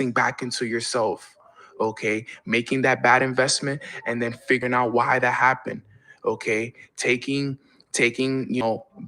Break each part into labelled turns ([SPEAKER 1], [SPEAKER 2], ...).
[SPEAKER 1] investing back into yourself, okay? Making that bad investment and then figuring out why that happened, okay? Taking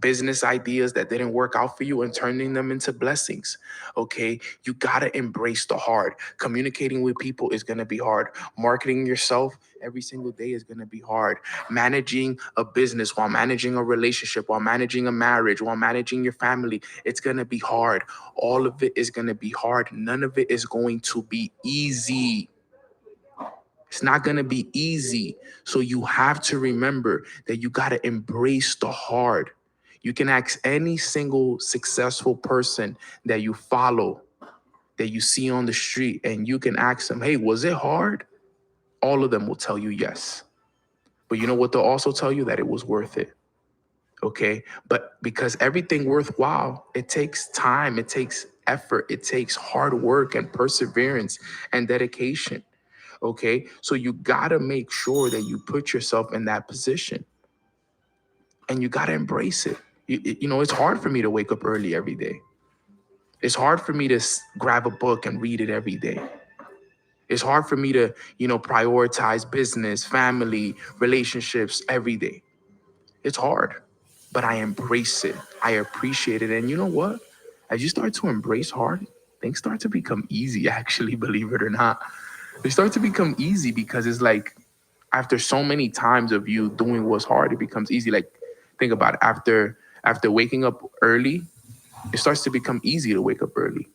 [SPEAKER 1] business ideas that didn't work out for you and turning them into blessings, okay? You got to embrace the hard. Communicating with people is going to be hard. Marketing yourself every single day is going to be hard. Managing a business, while managing a relationship, while managing a marriage, while managing your family, it's going to be hard. All of it is going to be hard. None of it is going to be easy. It's not going to be easy. So you have to remember that you got to embrace the hard. You can ask any single successful person that you follow, that you see on the street, and you can ask them, hey, was it hard? All of them will tell you yes. But you know what they'll also tell you? That it was worth it. Okay. But because everything worthwhile, it takes time, it takes effort, it takes hard work and perseverance and dedication. Okay. So you got to make sure that you put yourself in that position and you got to embrace it. It's hard for me to wake up early every day. It's hard for me to grab a book and read it every day. It's hard for me to, prioritize business, family, relationships every day. It's hard, but I embrace it. I appreciate it. And you know what? As you start to embrace hard, things start to become easy, actually, believe it or not. They start to become easy because it's like after so many times of you doing what's hard, it becomes easy. Like think about it. After waking up early, it starts to become easy to wake up early.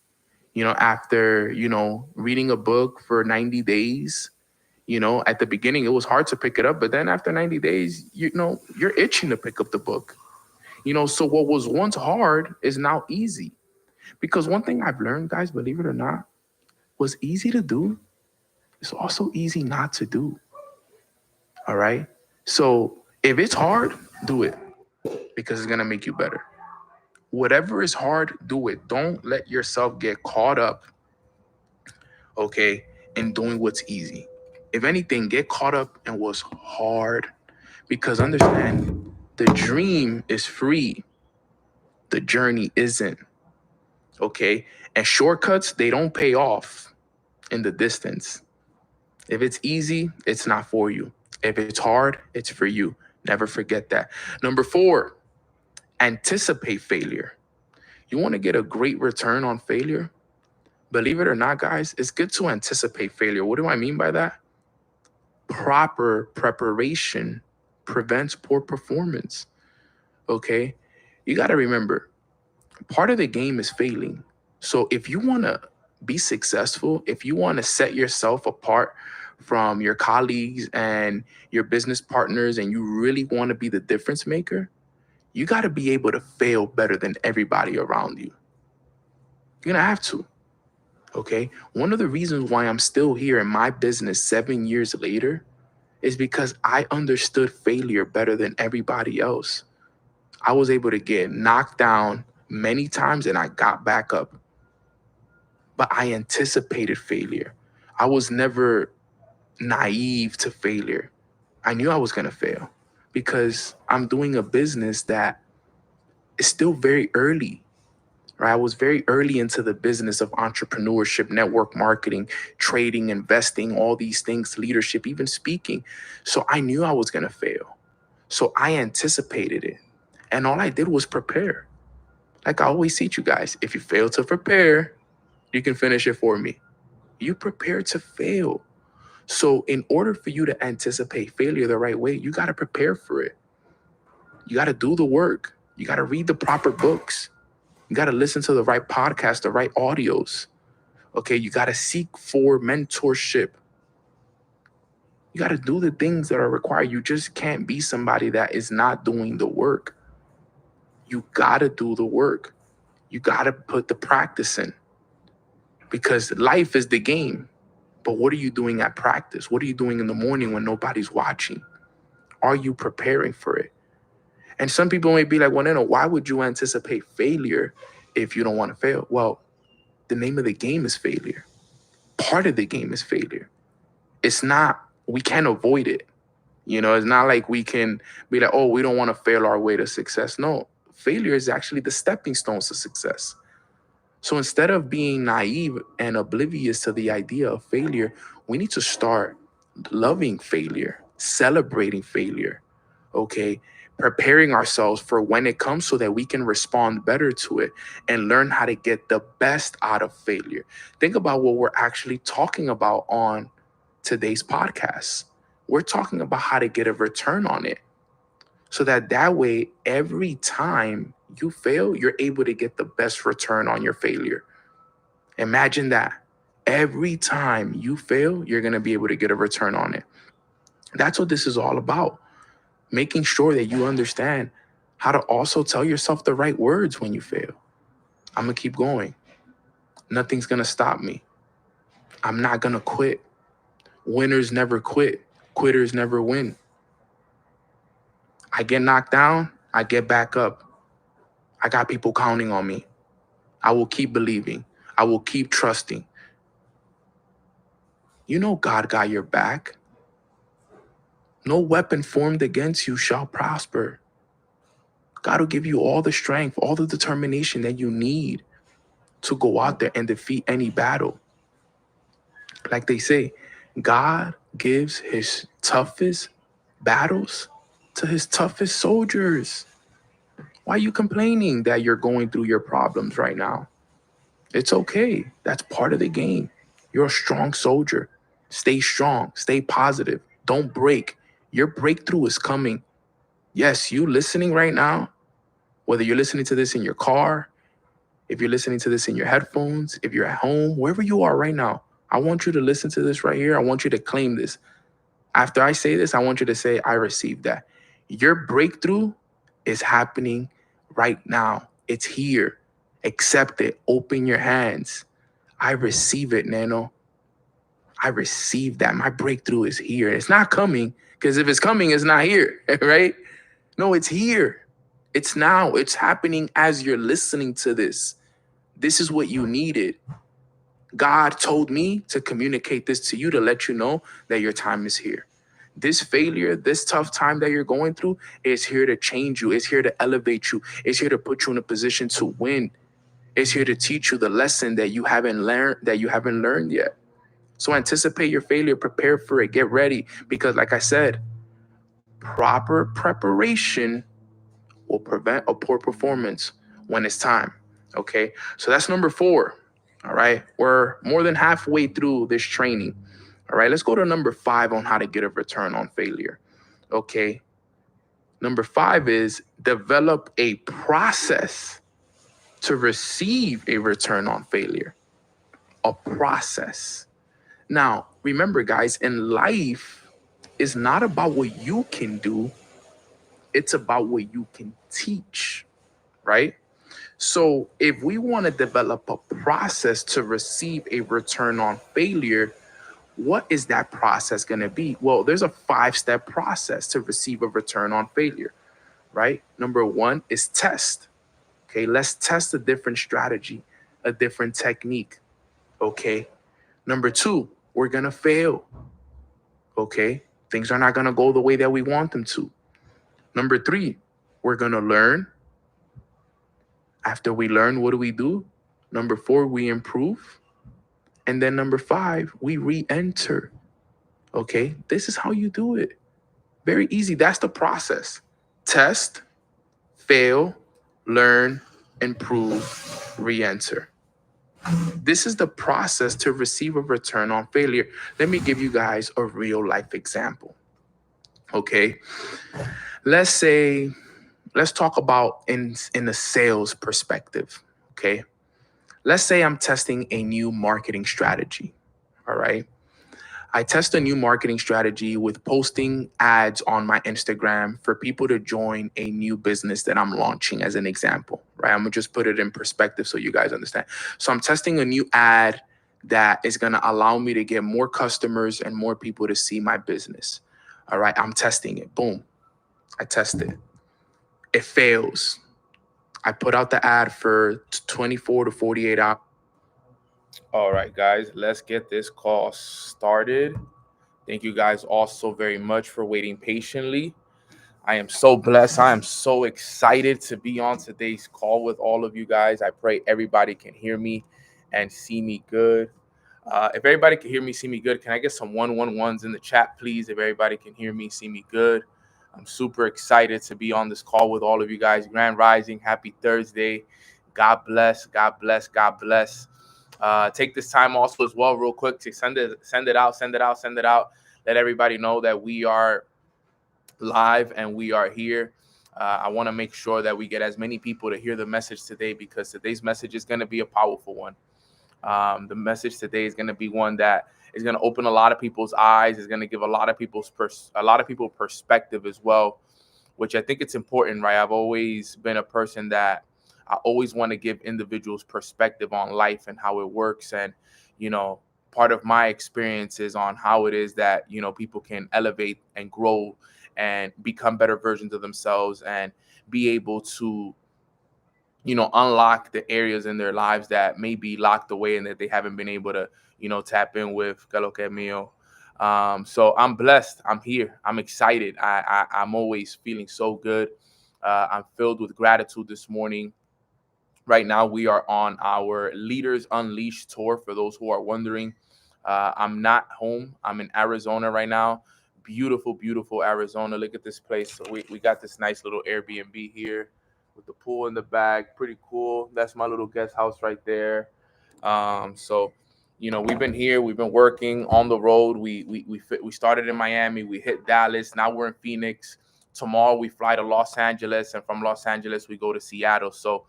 [SPEAKER 1] After, reading a book for 90 days, at the beginning it was hard to pick it up, but then after 90 days, you're itching to pick up the book. So what was once hard is now easy. Because one thing I've learned, guys, believe it or not, was easy to do is also easy not to do. All right. So if it's hard, do it because it's going to make you better. Whatever is hard, do it. Don't let yourself get caught up, okay, in doing what's easy. If anything, get caught up in what's hard because understand the dream is free, the journey isn't, okay? And shortcuts, they don't pay off in the distance. If it's easy, it's not for you. If it's hard, it's for you. Never forget that. Number 4, anticipate failure. You want to get a great return on failure? Believe it or not, guys, it's good to anticipate failure. What do I mean by that? Proper preparation prevents poor performance. Okay? You got to remember, part of the game is failing. So if you want to be successful, if you want to set yourself apart from your colleagues and your business partners, and you really want to be the difference maker, you got to be able to fail better than everybody around you. You're going to have to. Okay. One of the reasons why I'm still here in my business 7 years later is because I understood failure better than everybody else. I was able to get knocked down many times and I got back up. But I anticipated failure. I was never naive to failure. I knew I was going to fail because I'm doing a business that is still very early. Right? I was very early into the business of entrepreneurship, network marketing, trading, investing, all these things, leadership, even speaking. So I knew I was going to fail. So I anticipated it. And all I did was prepare. Like I always teach you guys, if you fail to prepare, you can finish it for me. You prepare to fail. So in order for you to anticipate failure the right way, you got to prepare for it. You got to do the work. You got to read the proper books. You got to listen to the right podcast, the right audios. Okay, you got to seek for mentorship. You got to do the things that are required. You just can't be somebody that is not doing the work. You got to do the work. You got to put the practice in because life is the game. But what are you doing at practice? What are you doing in the morning when nobody's watching? Are you preparing for it? And some people may be like, well, no, why would you anticipate failure if you don't want to fail? Well, the name of the game is failure. Part of the game is failure. It's not, we can't avoid it. It's not like we can be like, oh, we don't want to fail our way to success. No, failure is actually the stepping stones to success. So instead of being naive and oblivious to the idea of failure, we need to start loving failure, celebrating failure, okay? Preparing ourselves for when it comes so that we can respond better to it and learn how to get the best out of failure. Think about what we're actually talking about on today's podcast. We're talking about how to get a return on it so that way every time you fail, you're able to get the best return on your failure. Imagine that. Every time you fail, you're going to be able to get a return on it. That's what this is all about. Making sure that you understand how to also tell yourself the right words when you fail. I'm going to keep going. Nothing's going to stop me. I'm not going to quit. Winners never quit. Quitters never win. I get knocked down, I get back up. I got people counting on me. I will keep believing. I will keep trusting. You know God got your back. No weapon formed against you shall prosper. God will give you all the strength, all the determination that you need to go out there and defeat any battle. Like they say, God gives his toughest battles to his toughest soldiers. Why are you complaining that you're going through your problems right now? It's okay. That's part of the game. You're a strong soldier. Stay strong, stay positive. Don't break. Your breakthrough is coming. Yes, you listening right now, whether you're listening to this in your car, if you're listening to this in your headphones, if you're at home, wherever you are right now, I want you to listen to this right here. I want you to claim this. After I say this, I want you to say, I received that. Your breakthrough is happening right now. It's here. Accept it. Open your hands. I receive it, Nano. I receive that. My breakthrough is here. It's not coming because if it's coming, it's not here, right? No, it's here. It's now. It's happening as you're listening to this. This is what you needed. God told me to communicate this to you to let you know that your time is here. This failure, this tough time that you're going through is here to change you. It's here to elevate you. It's here to put you in a position to win. It's here to teach you the lesson that you haven't learned yet. So anticipate your failure, prepare for it, get ready. Because like I said, proper preparation will prevent a poor performance when it's time. Okay. So that's number 4. All right. We're more than halfway through this training. All right. Let's go to number 5 on how to get a return on failure. Okay. Number 5 is develop a process to receive a return on failure. A process. Now, remember, guys, in life, it's not about what you can do, it's about what you can teach, right? So, if we want to develop a process to receive a return on failure, what is that process going to be? Well, there's a 5-step process to receive a return on failure, right? Number 1 is test. Okay, let's test a different strategy, a different technique. Okay. Number 2, we're going to fail. Okay. Things are not going to go the way that we want them to. Number 3, we're going to learn. After we learn, what do? Number 4, we improve. And then number 5, we re enter. Okay. This is how you do it. Very easy. That's the process. Test, fail, learn, improve, re enter. This is the process to receive a return on failure. Let me give you guys a real life example. Okay. Let's say, let's talk about in a sales perspective. Okay. Let's say I'm testing a new marketing strategy. All right. I test a new marketing strategy with posting ads on my Instagram for people to join a new business that I'm launching, as an example, right? I'm gonna just put it in perspective so you guys understand. So I'm testing a new ad that is gonna allow me to get more customers and more people to see my business. All right, I'm testing it. Boom, I test it. It fails. I put out the ad for 24 to 48 hours. All right, guys, let's get this call started. Thank you guys all so very much for waiting patiently.
[SPEAKER 2] I am so blessed. I am so excited to be on today's call with all of you guys. I pray everybody can hear me and see me good. If everybody can hear me, see me good, can I get some 111s in the chat, please? If everybody can hear me, see me good. I'm super excited to be on this call with all of you guys. Grand Rising, happy Thursday. God bless, God bless, God bless. Take this time also as well, real quick, to send it out, send it out, send it out. Let everybody know that we are live and we are here. I want to make sure that we get as many people to hear the message today, because today's message is going to be a powerful one. The message today is going to be one that is going to open a lot of people's eyes. Is going to give a lot of people perspective as well, which I think it's important, right? I've always been a person that I always want to give individuals perspective on life and how it works, and you know, part of my experience is on how it is that people can elevate and grow and become better versions of themselves and be able to unlock the areas in their lives that may be locked away and that they haven't been able to tap in with. Que lo que mío. So I'm blessed. I'm here. I'm excited. I'm always feeling so good. I'm filled with gratitude this morning. Right now, we are on our Leaders Unleashed tour. For those who are wondering, I'm not home. I'm in Arizona right now. Beautiful, beautiful Arizona. Look at this place. So we got this nice little Airbnb here with the pool in the back. Pretty cool. That's my little guest house right there. So, we've been here. We've been working on the road. We started in Miami. We hit Dallas. Now we're in Phoenix. Tomorrow we fly to Los Angeles, and from Los Angeles we go to Seattle. So,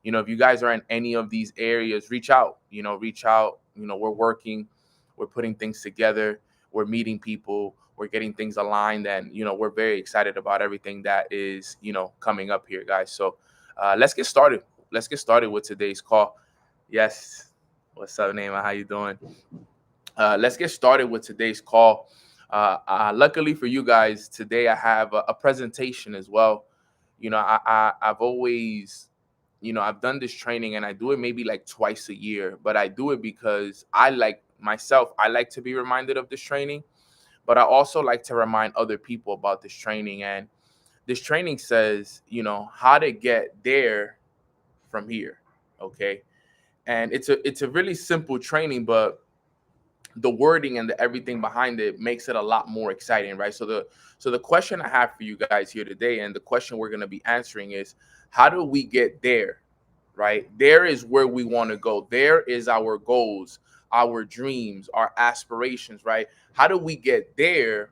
[SPEAKER 2] if you guys are in any of these areas, reach out. Reach out. We're working. We're putting things together. We're meeting people. We're getting things aligned, and we're very excited about everything that is coming up here, guys. So, let's get started. Let's get started with today's call. Yes. What's up, Neymar? How you doing? Let's get started with today's call. Luckily for you guys, today I have a presentation as well. I've always, I've done this training and I do it maybe like twice a year, but I do it because I like to be reminded of this training, but I also like to remind other people about this training. And this training says, how to get there from here. Okay. And it's a really simple training, but the wording and the everything behind it makes it a lot more exciting, right? So the question I have for you guys here today, and the question we're going to be answering, is how do we get there? Right? There is where we want to go. There is our goals, our dreams, our aspirations, right? How do we get there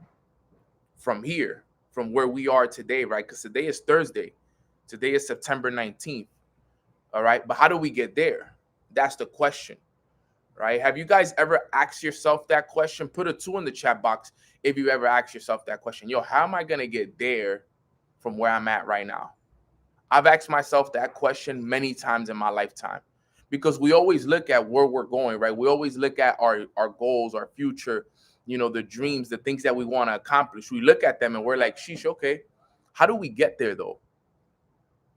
[SPEAKER 2] from here, from where we are today, right? Because today is Thursday. Today is September 19th. All right. But how do we get there? That's the question, right? Have you guys ever asked yourself that question? Put a 2 in the chat box if you ever asked yourself that question. Yo, how am I going to get there from where I'm at right now? I've asked myself that question many times in my lifetime, because we always look at where we're going, right? We always look at our goals, our future, the dreams, the things that we want to accomplish. We look at them and we're like, sheesh, okay, how do we get there though?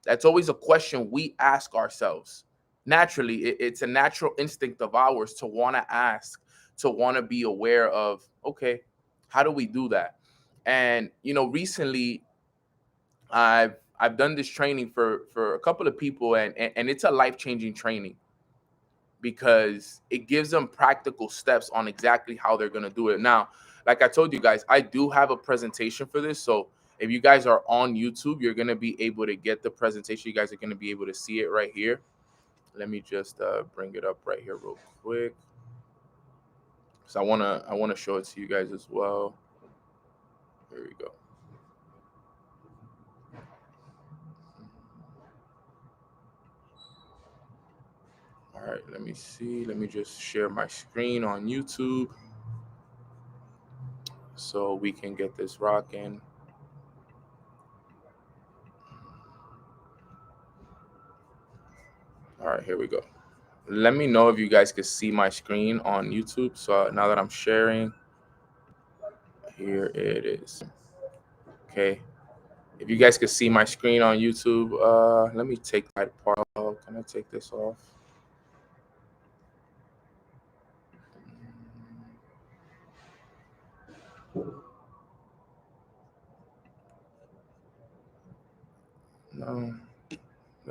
[SPEAKER 2] That's always a question we ask ourselves. Naturally, it's a natural instinct of ours to want to ask, to want to be aware of, okay, how do we do that? And recently I've done this training for a couple of people, and it's a life-changing training, because it gives them practical steps on exactly how they're going to do it. Now, like I told you guys, I do have a presentation for this. So if you guys are on YouTube, you're going to be able to get the presentation. You guys are going to be able to see it right here. Let me just bring it up right here real quick. So I want to show it to you guys as well. Here we go. All right, let me see. Let me just share my screen on YouTube so we can get this rocking. All right, here we go. Let me know if you guys can see my screen on YouTube. So now that I'm sharing, here it is. Okay. If you guys can see my screen on YouTube, let me take that part off. Can I take this off?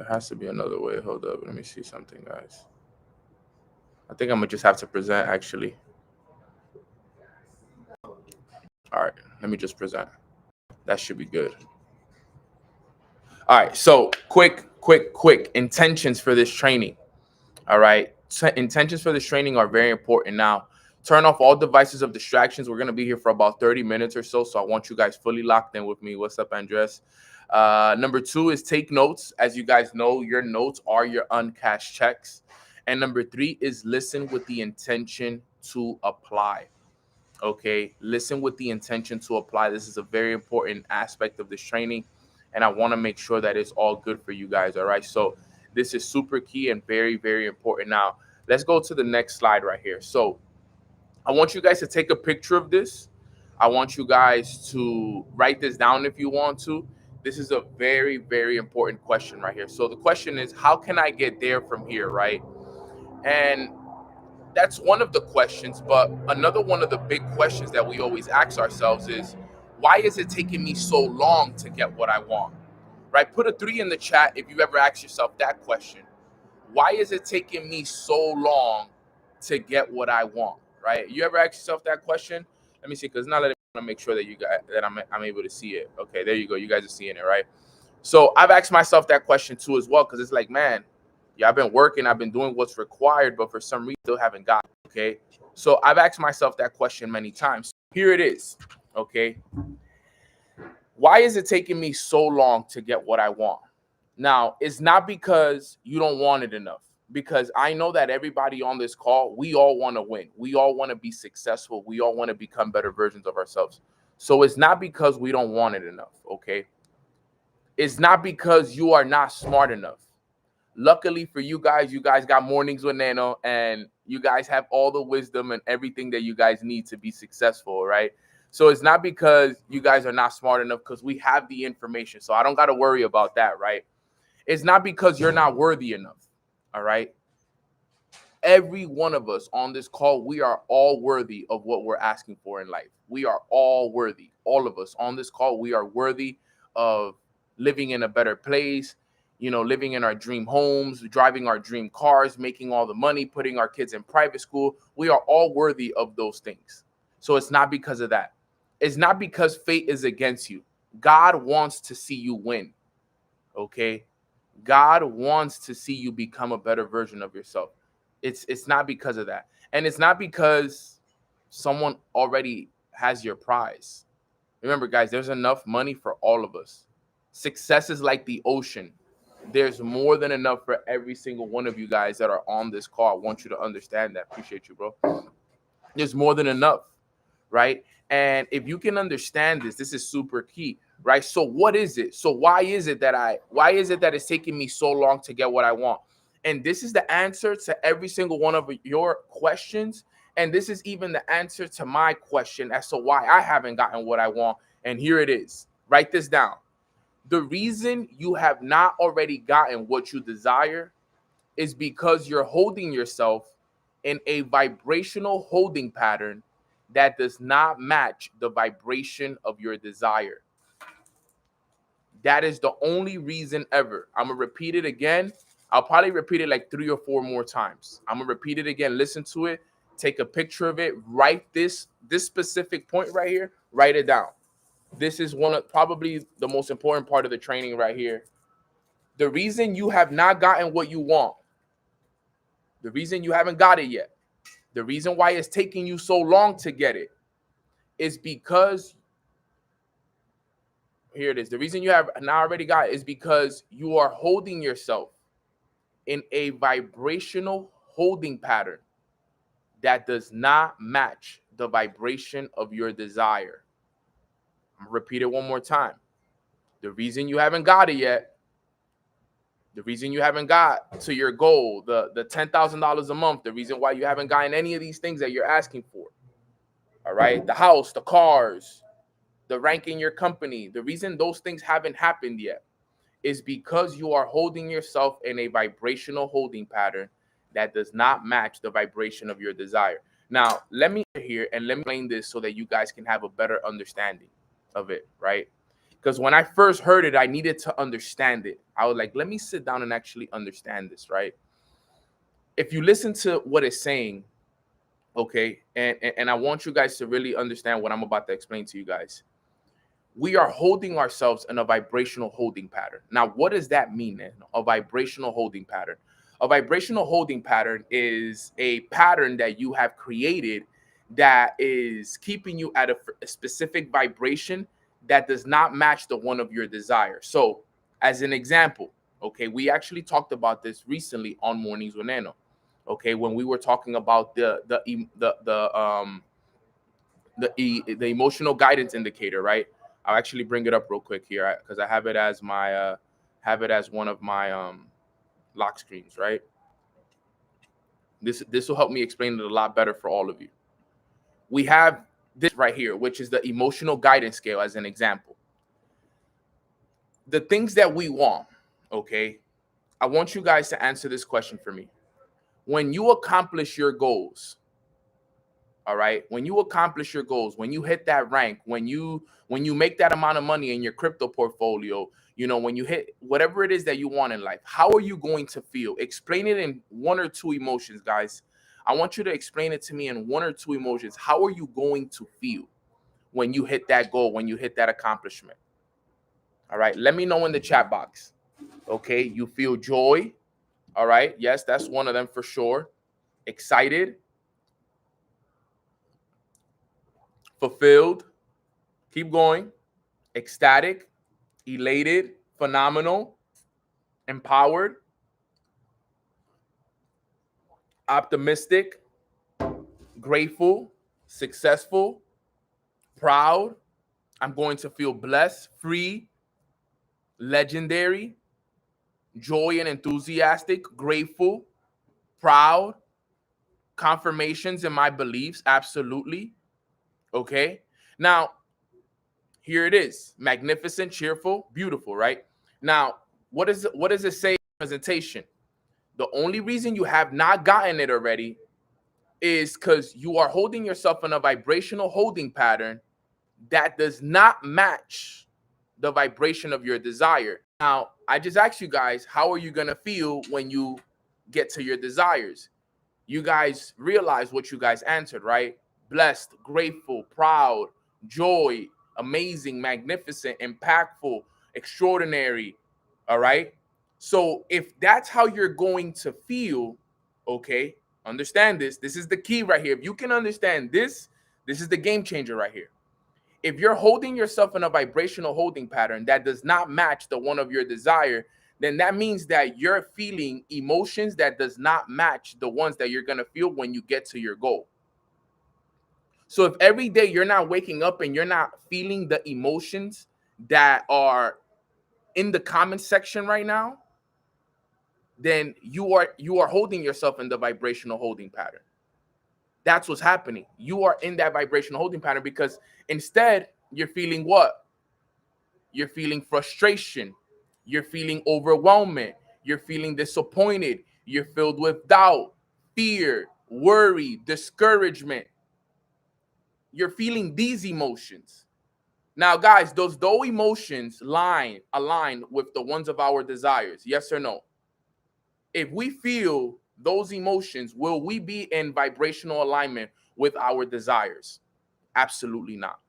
[SPEAKER 2] There has to be another way. Hold up. Let me see something, guys. I think I'm going to just have to present, actually. All right. Let me just present. That should be good. All right. So quick intentions for this training. All right. Intentions for this training are very important. Now, turn off all devices of distractions. We're going to be here for about 30 minutes or so. So I want you guys fully locked in with me. What's up, Andres? Number 2 is take notes. As you guys know, your notes are your uncashed checks. And number 3 is listen with the intention to apply. Okay. Listen with the intention to apply. This is a very important aspect of this training. And I want to make sure that it's all good for you guys. All right. So this is super key and very, very important. Now, let's go to the next slide right here. So I want you guys to take a picture of this. I want you guys to write this down if you want to. This is a very, very important question right here. So the question is, how can I get there from here, right? And that's one of the questions, but another one of the big questions that we always ask ourselves is, why is it taking me so long to get what I want? Right? Put a 3 in the chat if you ever ask yourself that question. Why is it taking me so long to get what I want? Right? You ever ask yourself that question? Let me see, because now that I want to make sure that you guys that I'm able to see it. Okay, there you go. You guys are seeing it, right? So I've asked myself that question too as well, because it's like, man, yeah, I've been working, I've been doing what's required, but for some reason still haven't got it. Okay. So I've asked myself that question many times. Here it is. Okay. Why is it taking me so long to get what I want? Now, it's not because you don't want it enough, because I know that everybody on this call, we all want to win. We all want to be successful. We all want to become better versions of ourselves. So it's not because we don't want it enough. Okay. It's not because you are not smart enough. Luckily for you guys got mornings with Nano, and you guys have all the wisdom and everything that you guys need to be successful, right? So it's not because you guys are not smart enough, because we have the information. So I don't got to worry about that, right? It's not because you're not worthy enough, all right? Every one of us on this call, we are all worthy of what we're asking for in life. We are all worthy. All of us on this call, we are worthy of living in a better place, living in our dream homes, driving our dream cars, making all the money, putting our kids in private school. We are all worthy of those things. So it's not because of that. It's not because fate is against you. God wants to see you win. Okay? God wants to see you become a better version of yourself. It's not because of that. And it's not because someone already has your prize. Remember, guys, there's enough money for all of us. Success is like the ocean. There's more than enough for every single one of you guys that are on this call. I want you to understand that. Appreciate you, bro. There's more than enough, right? And if you can understand this is super key, right? So what is it? So why is it that it's taking me so long to get what I want? And this is the answer to every single one of your questions. And this is even the answer to my question as to why I haven't gotten what I want. And here it is. Write this down. The reason you have not already gotten what you desire is because you're holding yourself in a vibrational holding pattern that does not match the vibration of your desire. That is the only reason ever. I'm going to repeat it again. I'll probably repeat it like 3 or 4 more times. I'm going to repeat it again. Listen to it. Take a picture of it. Write this specific point right here. Write it down. This is probably the most important part of the training right here. The reason you have not gotten what you want, the reason you haven't got it yet, the reason why it's taking you so long to get it is because, here it is. The reason you have not already got it is because you are holding yourself in a vibrational holding pattern that does not match the vibration of your desire. I'm going to repeat it one more time. The reason you haven't got it yet, the reason you haven't got to your goal, the $10,000 a month, the reason why you haven't gotten any of these things that you're asking for, all right, the house, the cars, the rank in your company, the reason those things haven't happened yet is because you are holding yourself in a vibrational holding pattern that does not match the vibration of your desire. Now, let me here and let me explain this so that you guys can have a better understanding of it, right? Because when I first heard it, I needed to understand it. I was like, let me sit down and actually understand this, right? If you listen to what it's saying, okay, and I want you guys to really understand what I'm about to explain to you guys. We are holding ourselves in a vibrational holding pattern. Now, what does that mean, man? A vibrational holding pattern. A vibrational holding pattern is a pattern that you have created that is keeping you at a specific vibration that does not match the one of your desire. So, as an example, okay, we actually talked about this recently on Mornings with Nano. Okay, when we were talking about the emotional guidance indicator, right? I'll actually bring it up real quick here because I have it as my have it as one of my lock screens, right? This will help me explain it a lot better for all of you. We have this right here, which is the emotional guidance scale as an example. The things that we want, okay? I want you guys to answer this question for me. When you accomplish your goals, all right, when you accomplish your goals, when you hit that rank, when you make that amount of money in your crypto portfolio, you know, when you hit whatever it is that you want in life, how are you going to feel? Explain it in one or two emotions, guys. I want you to explain it to me in one or two emotions. How are you going to feel when you hit that goal, when you hit that accomplishment? All right, let me know in the chat box. Okay, you feel joy. All right, yes, that's one of them for sure. Excited, fulfilled, keep going, ecstatic, elated, phenomenal, empowered, optimistic, grateful, successful, proud. I'm going to feel blessed, free, legendary, joy and enthusiastic, grateful, proud, confirmations in my beliefs. Absolutely. Okay. Now, here it is: magnificent, cheerful, beautiful, right? Now, what does it say in the presentation? The only reason you have not gotten it already is because you are holding yourself in a vibrational holding pattern that does not match the vibration of your desire. Now, I just asked you guys, how are you going to feel when you get to your desires? You guys realize what you guys answered, right? Blessed, grateful, proud, joy, amazing, magnificent, impactful, extraordinary. All right. So if that's how you're going to feel, okay, understand this. This is the key right here. If you can understand this, this is the game changer right here. If you're holding yourself in a vibrational holding pattern that does not match the one of your desire, then that means that you're feeling emotions that does not match the ones that you're going to feel when you get to your goal. So if every day you're not waking up and you're not feeling the emotions that are in the comment section right now, then you are holding yourself in the vibrational holding pattern. That's what's happening. You are in that vibrational holding pattern because instead you're feeling what? You're feeling frustration. You're feeling overwhelmment. You're feeling disappointed. You're filled with doubt, fear, worry, discouragement. You're feeling these emotions. Now, guys, those emotions align with the ones of our desires. Yes or no? If we feel those emotions, will we be in vibrational alignment with our desires? Absolutely not.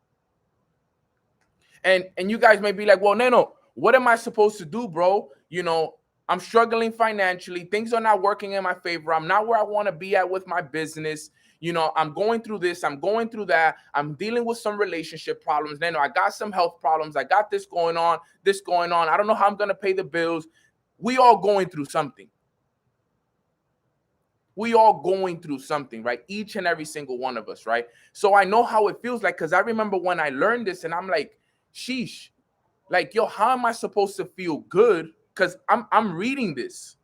[SPEAKER 2] And you guys may be like, well, Nano, what am I supposed to do, bro? You know, I'm struggling financially. Things are not working in my favor. I'm not where I want to be at with my business. You know, I'm going through this. I'm going through that. I'm dealing with some relationship problems. Nano, I got some health problems. I got this going on, this going on. I don't know how I'm going to pay the bills. We all going through something. We all going through something, right? Each and every single one of us, right? So I know how it feels like, because I remember when I learned this and I'm like, sheesh, like, yo, how am I supposed to feel good? Because I'm reading this.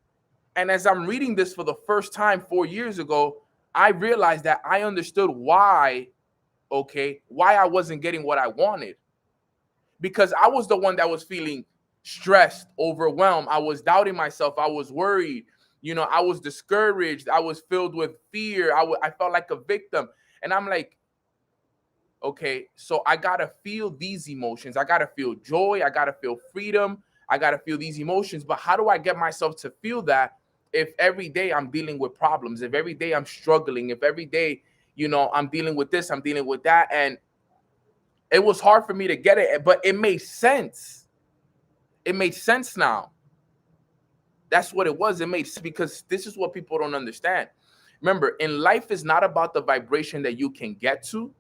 [SPEAKER 2] And as I'm reading this for the first time 4 years ago, I realized that I understood why, okay, why I wasn't getting what I wanted. Because I was the one that was feeling stressed, overwhelmed. I was doubting myself. I was worried. You know, I was discouraged. I was filled with fear. I felt like a victim. And I'm like, Okay, so I gotta feel these emotions. I gotta feel joy. I gotta feel freedom. I gotta feel these emotions. But how do I get myself to feel that if every day I'm dealing with problems, if every day I'm struggling, if every day, I'm dealing with this, I'm dealing with that. And it was hard for me to get it, but it made sense. It made sense now. That's what it was. It made sense because this is what people don't understand. Remember, in life is not about the vibration that you can get to.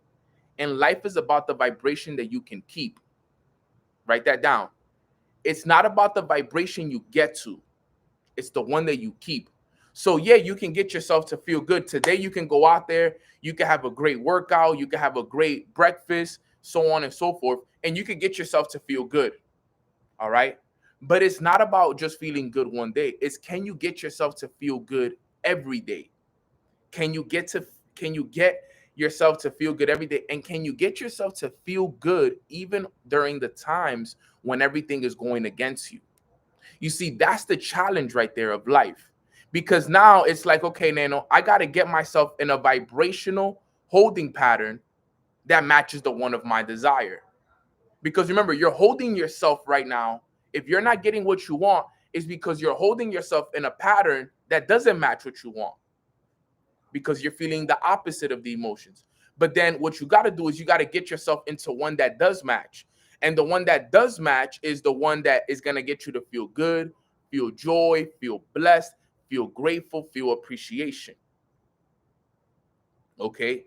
[SPEAKER 2] And life is about the vibration that you can keep. Write that down. It's not about the vibration you get to. It's the one that you keep. So yeah, you can get yourself to feel good. Today you can go out there, you can have a great workout, you can have a great breakfast, so on and so forth, and you can get yourself to feel good. All right? But it's not about just feeling good one day. It's can you get yourself to feel good every day? Can you get yourself to feel good every day? And can you get yourself to feel good even during the times when everything is going against you? You see, that's the challenge right there of life. Because now it's like, okay, Nano, I got to get myself in a vibrational holding pattern that matches the one of my desire. Because remember, you're holding yourself right now. If you're not getting what you want, it's because you're holding yourself in a pattern that doesn't match what you want, because you're feeling the opposite of the emotions. But then what you got to do is you got to get yourself into one that does match. And the one that does match is the one that is going to get you to feel good, feel joy, feel blessed, feel grateful, feel appreciation. Okay?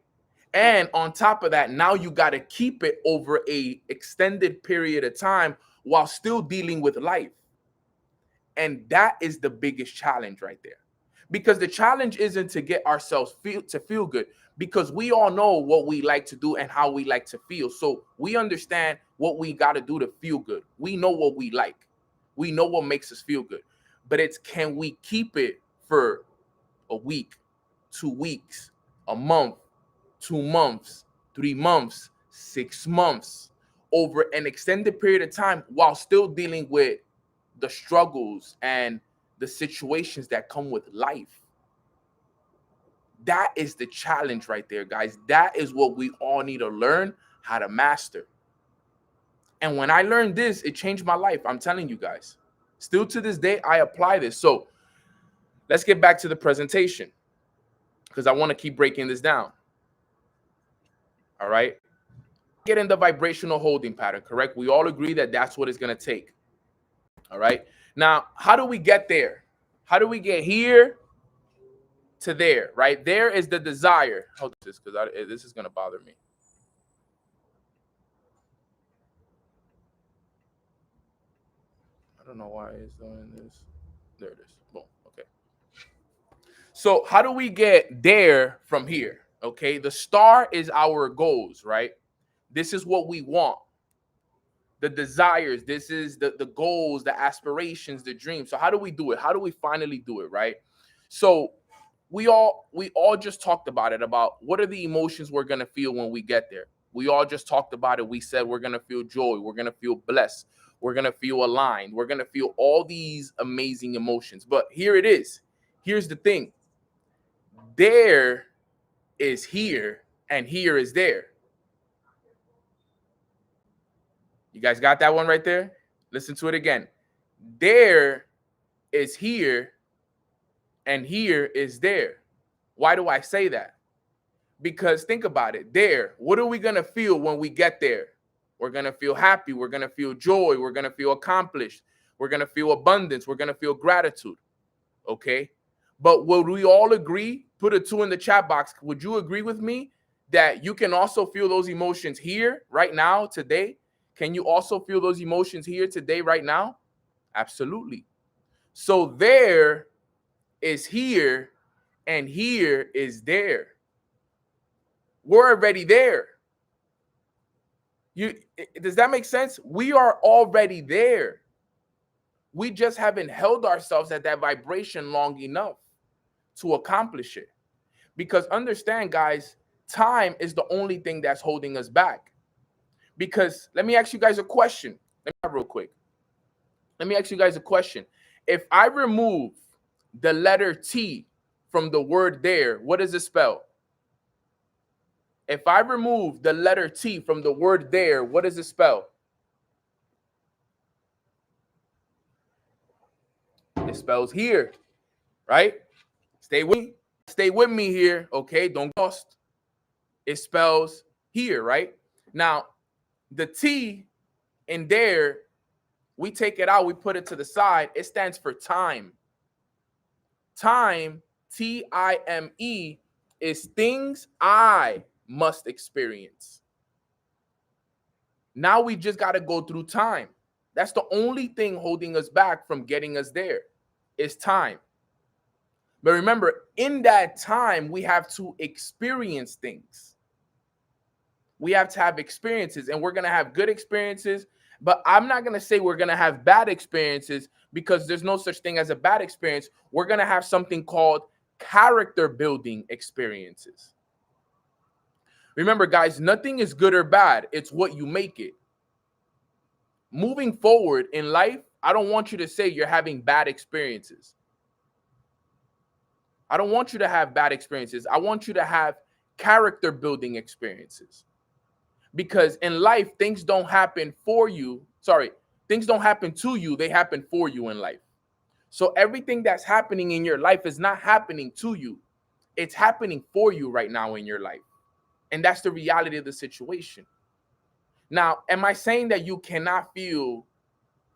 [SPEAKER 2] And on top of that, now you got to keep it over a extended period of time while still dealing with life. And that is the biggest challenge right there. Because the challenge isn't to get ourselves to feel good, because we all know what we like to do and how we like to feel. So we understand what we got to do to feel good. We know what we like. We know what makes us feel good. But it's, can we keep it for a week, 2 weeks, a month, 2 months, 3 months, 6 months, over an extended period of time while still dealing with the struggles and the situations that come with life? That is the challenge right there, guys. That is what we all need to learn how to master. And when I learned this, it changed my life. I'm telling you guys. Still to this day, I apply this. So let's get back to the presentation, because I want to keep breaking this down. All right. Get in the vibrational holding pattern, correct? We all agree that that's what it's going to take. All right. Now, how do we get there? How do we get here to there, right? There is the desire. Hold this, because this is going to bother me. I don't know why it's doing this. There it is. Boom. Okay. So how do we get there from here? Okay. The star is our goals, right? This is what we want. The desires. This is the goals, the aspirations, the dreams. So how do we do it? How do we finally do it, right? So we all just talked about it, about what are the emotions we're going to feel when we get there. We all just talked about it. We said we're going to feel joy, we're going to feel blessed, we're going to feel aligned, we're going to feel all these amazing emotions. But here it is. Here's the thing. There is here and here is there. You guys got that one right there? Listen to it again. There is here and here is there. Why do I say that? Because think about it. There, what are we going to feel when we get there? We're going to feel happy. We're going to feel joy. We're going to feel accomplished. We're going to feel abundance. We're going to feel gratitude. Okay. But would we all agree? Put a 2 in the chat box. Would you agree with me that you can also feel those emotions here, right now, today? Can you also feel those emotions here, today, right now? Absolutely. So there is here and here is there. We're already there. Does that make sense? We are already there. We just haven't held ourselves at that vibration long enough to accomplish it. Because understand, guys, time is the only thing that's holding us back. Because let me ask you guys a question. Let me real quick. Let me ask you guys a question. If I remove the letter T from the word there, what does it spell? If I remove the letter T from the word there, what does it spell? It spells here, right? Stay with me. Stay with me here, okay? Don't get lost. It spells here, right? Now, the T in there, we take it out, we put it to the side. It stands for time. Time, T-I-M-E, is things I must experience. Now we just got to go through time. That's the only thing holding us back from getting us there is time. But remember, in that time, we have to experience things. We have to have experiences, and we're going to have good experiences. But I'm not going to say we're going to have bad experiences because there's no such thing as a bad experience. We're going to have something called character building experiences. Remember, guys, nothing is good or bad. It's what you make it. Moving forward in life, I don't want you to say you're having bad experiences. I don't want you to have bad experiences. I want you to have character building experiences. Because in life, things don't happen for you. Sorry, things don't happen to you. They happen for you in life. So everything that's happening in your life is not happening to you. It's happening for you right now in your life. And that's the reality of the situation. Now, am I saying that you cannot feel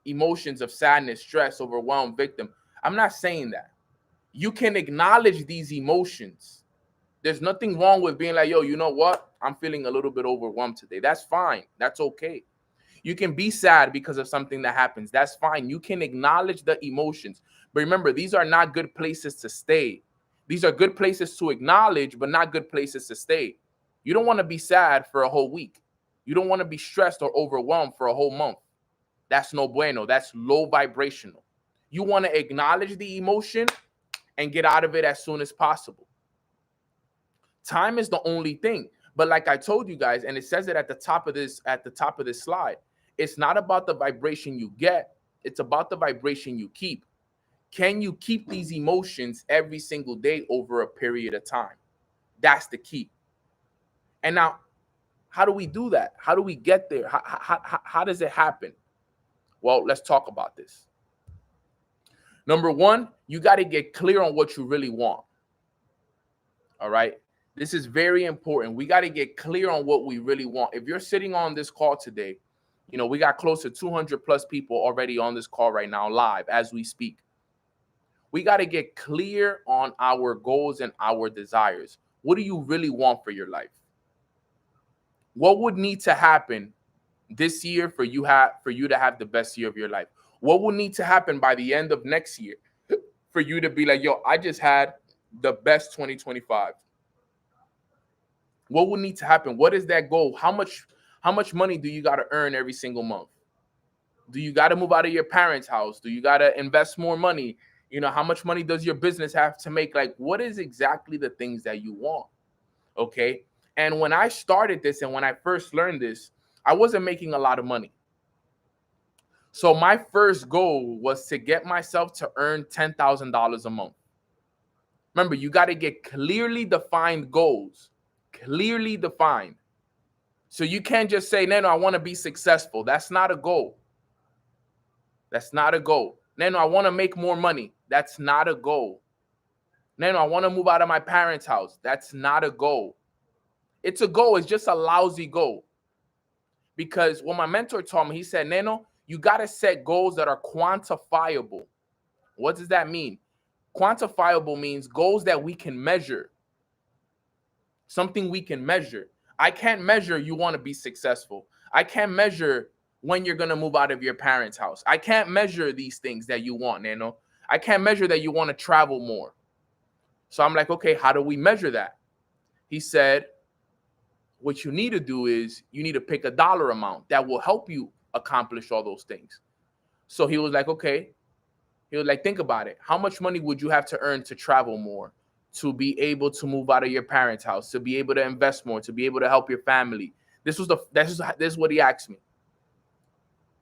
[SPEAKER 2] emotions of sadness, stress, overwhelm, victim? I'm not saying that. You can acknowledge these emotions. There's nothing wrong with being like, yo, you know what? I'm feeling a little bit overwhelmed today. That's fine. That's okay. You can be sad because of something that happens. That's fine. You can acknowledge the emotions. But remember, these are not good places to stay. These are good places to acknowledge, but not good places to stay. You don't want to be sad for a whole week. You don't want to be stressed or overwhelmed for a whole month. That's no bueno. That's low vibrational. You want to acknowledge the emotion and get out of it as soon as possible. Time is the only thing. But like I told you guys, and it says it at the top of this slide, it's not about the vibration you get, it's about the vibration you keep. Can you keep these emotions every single day over a period of time? That's the key. And now, how do we do that? How do we get there? How does it happen? Well, let's talk about this. Number one, you got to get clear on what you really want. All right. This is very important. We got to get clear on what we really want. If you're sitting on this call today, you know, we got close to 200 plus people already on this call right now, live as we speak. We got to get clear on our goals and our desires. What do you really want for your life? What would need to happen this year for you to have the best year of your life? What will need to happen by the end of next year for you to be like, yo, I just had the best 2025? What will need to happen? What is that goal? How much money do you got to earn every single month? Do you got to move out of your parents' house? Do you got to invest more money? You know, how much money does your business have to make? Like, what is exactly the things that you want? Okay. And when I started this and when I first learned this, I wasn't making a lot of money. So my first goal was to get myself to earn $10,000 a month. Remember, you got to get clearly defined goals, clearly defined. So you can't just say, no, I want to be successful. That's not a goal. That's not a goal. No, I want to make more money. That's not a goal. No, I want to move out of my parents' house. That's not a goal. It's a goal. It's just a lousy goal. Because what my mentor told me, he said, Neno, you got to set goals that are quantifiable. What does that mean? Quantifiable means goals that we can measure. Something we can measure. I can't measure you want to be successful. I can't measure when you're going to move out of your parents' house. I can't measure these things that you want, Nano. I can't measure that you want to travel more. So I'm like, okay, how do we measure that? He said, what you need to do is you need to pick a dollar amount that will help you accomplish all those things. So he was like, okay. He was like, think about it. How much money would you have to earn to travel more, to be able to move out of your parents' house, to be able to invest more, to be able to help your family? This is what he asked me.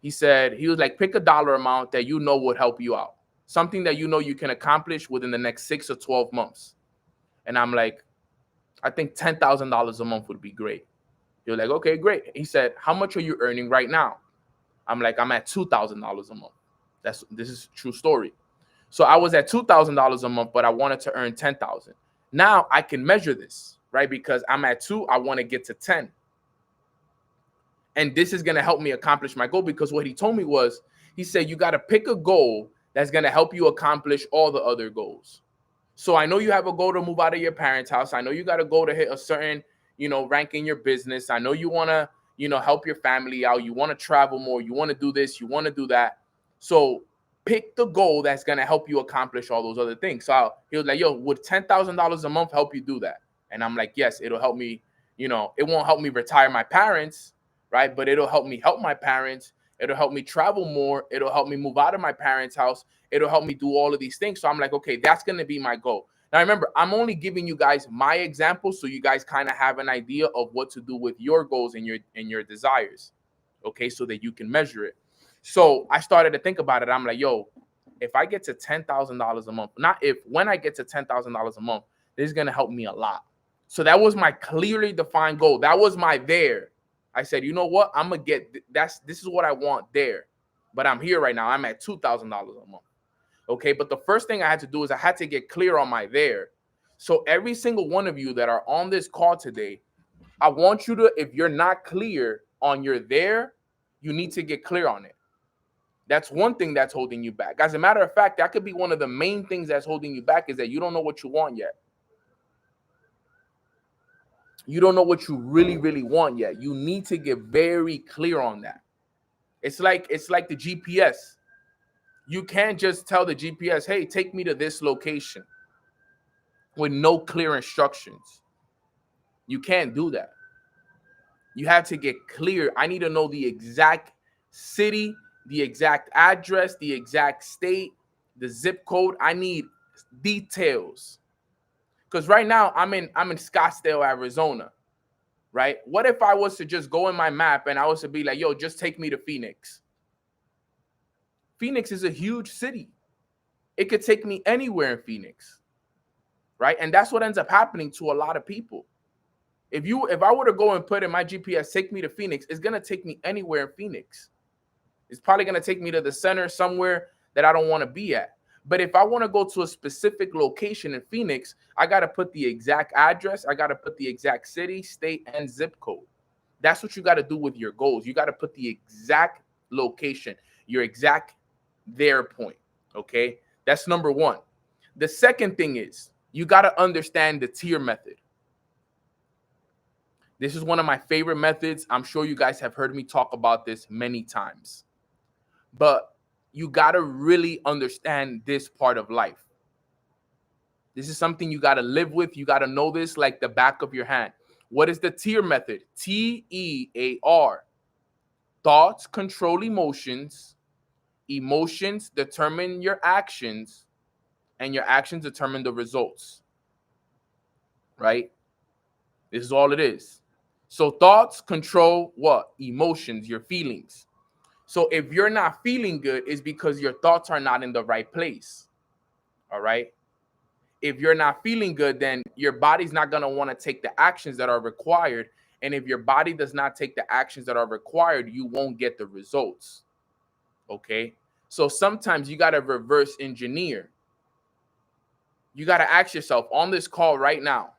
[SPEAKER 2] He said, he was like, pick a dollar amount that you know would help you out. Something that you know you can accomplish within the next 6 or 12 months. And I'm like, I think $10,000 a month would be great. You're like, okay, great. He said, how much are you earning right now? I'm like, I'm at $2,000 a month. This is a true story. So I was at $2,000 a month, but I wanted to earn 10,000. Now I can measure this, right? Because I'm at 2, I want to get to 10. And this is going to help me accomplish my goal, because what he told me was, he said, you got to pick a goal that's going to help you accomplish all the other goals. So I know you have a goal to move out of your parents' house. I know you got to go to hit a certain, rank in your business. I know you want to, help your family out. You want to travel more. You want to do this. You want to do that. So pick the goal that's going to help you accomplish all those other things. So he was like, yo, would $10,000 a month help you do that? And I'm like, yes, it'll help me. It won't help me retire my parents, right? But it'll help me help my parents. It'll help me travel more. It'll help me move out of my parents' house. It'll help me do all of these things. So I'm like, okay, that's going to be my goal. Now, remember, I'm only giving you guys my example so you guys kind of have an idea of what to do with your goals and your desires, okay, so that you can measure it. So I started to think about it. I'm like, yo, if I get to $10,000 a month, not if, when I get to $10,000 a month, this is going to help me a lot. So that was my clearly defined goal. That was my there. I said, you know what? I'm going to get this is what I want there. But I'm here right now. I'm at $2,000 a month. Okay. But the first thing I had to do is I had to get clear on my there. So every single one of you that are on this call today, I want you to, if you're not clear on your there, you need to get clear on it. That's one thing that's holding you back. As a matter of fact, that could be one of the main things that's holding you back, is that you don't know what you want yet. You don't know what you really, really want yet. You need to get very clear on that. It's like the GPS. You can't just tell the GPS, hey, take me to this location with no clear instructions. You can't do that. You have to get clear. I need to know the exact city, the exact address, the exact state, the zip code. I need details. Because right now I'm in Scottsdale, Arizona. Right? What if I was to just go in my map and I was to be like, yo, just take me to Phoenix? Phoenix is a huge city. It could take me anywhere in Phoenix. Right? And that's what ends up happening to a lot of people. If I were to go and put in my GPS, take me to Phoenix, it's going to take me anywhere in Phoenix. It's probably going to take me to the center somewhere that I don't want to be at. But if I want to go to a specific location in Phoenix, I got to put the exact address. I got to put the exact city, state, and zip code. That's what you got to do with your goals. You got to put the exact location, your exact there point. Okay. That's number one. The second thing is you got to understand the T.E.A.R method. This is one of my favorite methods. I'm sure you guys have heard me talk about this many times. But you got to really understand this part of life. This is something you got to live with. You got to know this like the back of your hand. What is the T.E.A.R method? T-E.A.R. Thoughts control emotions. Emotions determine your actions. And your actions determine the results. Right? This is all it is. So thoughts control what? Emotions, your feelings. So if you're not feeling good, it's because your thoughts are not in the right place. All right. If you're not feeling good, then your body's not going to want to take the actions that are required. And if your body does not take the actions that are required, you won't get the results. Okay. So sometimes you got to reverse engineer. You got to ask yourself on this call right now,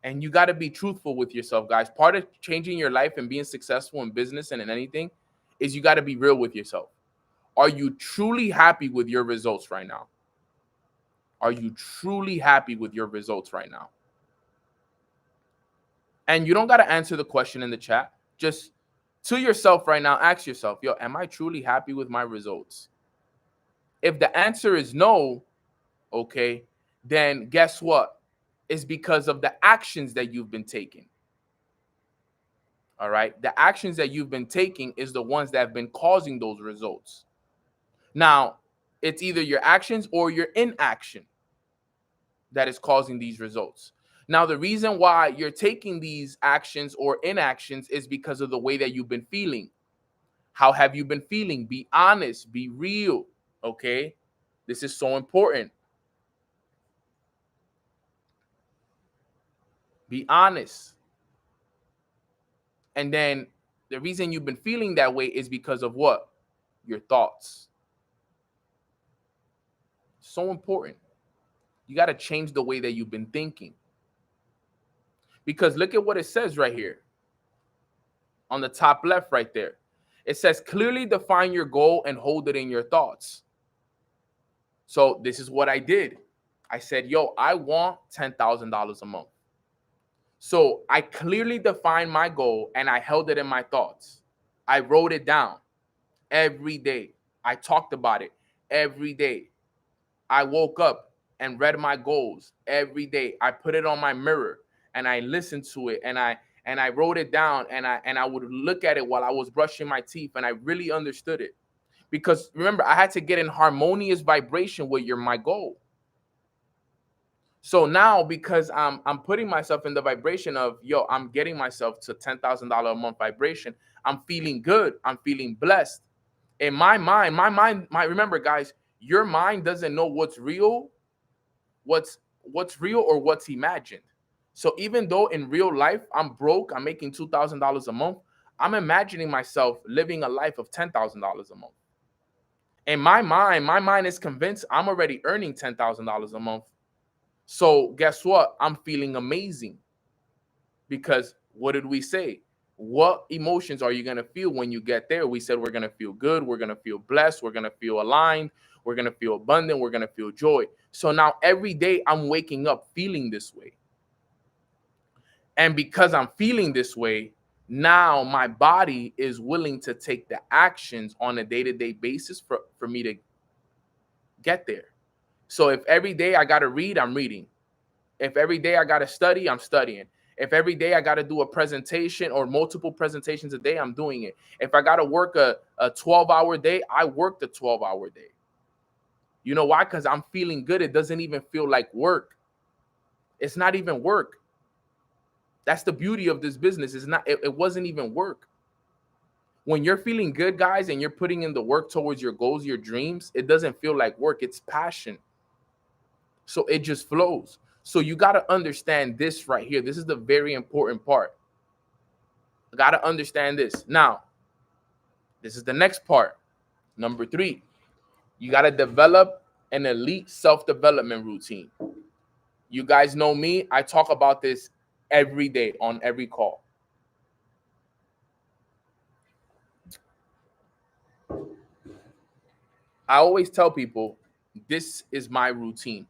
[SPEAKER 2] and you got to be truthful with yourself, guys. Part of changing your life and being successful in business and in anything is you got to be real with yourself. Are you truly happy with your results right now? Are you truly happy with your results right now? And you don't got to answer the question in the chat. Just to yourself right now, ask yourself, yo, am I truly happy with my results? If the answer is no, okay, then guess what? It's because of the actions that you've been taking. All right. The actions that you've been taking is the ones that have been causing those results. Now, it's either your actions or your inaction that is causing these results. Now, the reason why you're taking these actions or inactions is because of the way that you've been feeling. How have you been feeling? Be honest, be real. Okay. This is so important. Be honest. And then the reason you've been feeling that way is because of what? Your thoughts. So important. You got to change the way that you've been thinking. Because look at what it says right here on the top left, right there. It says, clearly define your goal and hold it in your thoughts. So this is what I did. I said, yo, I want $10,000 a month. So I clearly defined my goal and I held it in my thoughts. I wrote it down every day. I talked about it every day. I woke up and read my goals every day. I put it on my mirror and I listened to it and I wrote it down and I would look at it while I was brushing my teeth and I really understood it. Because remember, I had to get in harmonious vibration with my goal. So now, because I'm putting myself in the vibration of, yo, I'm getting myself to $10,000 a month vibration. I'm feeling good. I'm feeling blessed. In my mind, remember, guys, your mind doesn't know what's real, what's real or what's imagined. So even though in real life I'm broke, I'm making $2,000 a month, I'm imagining myself living a life of $10,000 a month. In my mind is convinced I'm already earning $10,000 a month. So guess what? I'm feeling amazing. Because what did we say? What emotions are you going to feel when you get there? We said we're going to feel good. We're going to feel blessed. We're going to feel aligned. We're going to feel abundant. We're going to feel joy. So now every day I'm waking up feeling this way. And because I'm feeling this way, now my body is willing to take the actions on a day-to-day basis for me to get there. So if every day I got to read, I'm reading. If every day I got to study, I'm studying. If every day I got to do a presentation or multiple presentations a day, I'm doing it. If I got to work a 12-hour day, I work the 12-hour day. You know why? Because I'm feeling good. It doesn't even feel like work. It's not even work. That's the beauty of this business. It wasn't even work. When you're feeling good, guys, and you're putting in the work towards your goals, your dreams, it doesn't feel like work. It's passion. So it just flows. So you got to understand this right here. This is the very important part. I got to understand this. Now, this is the next part. Number 3, you got to develop an elite self-development routine. You guys know me. I talk about this every day on every call. I always tell people this is my routine.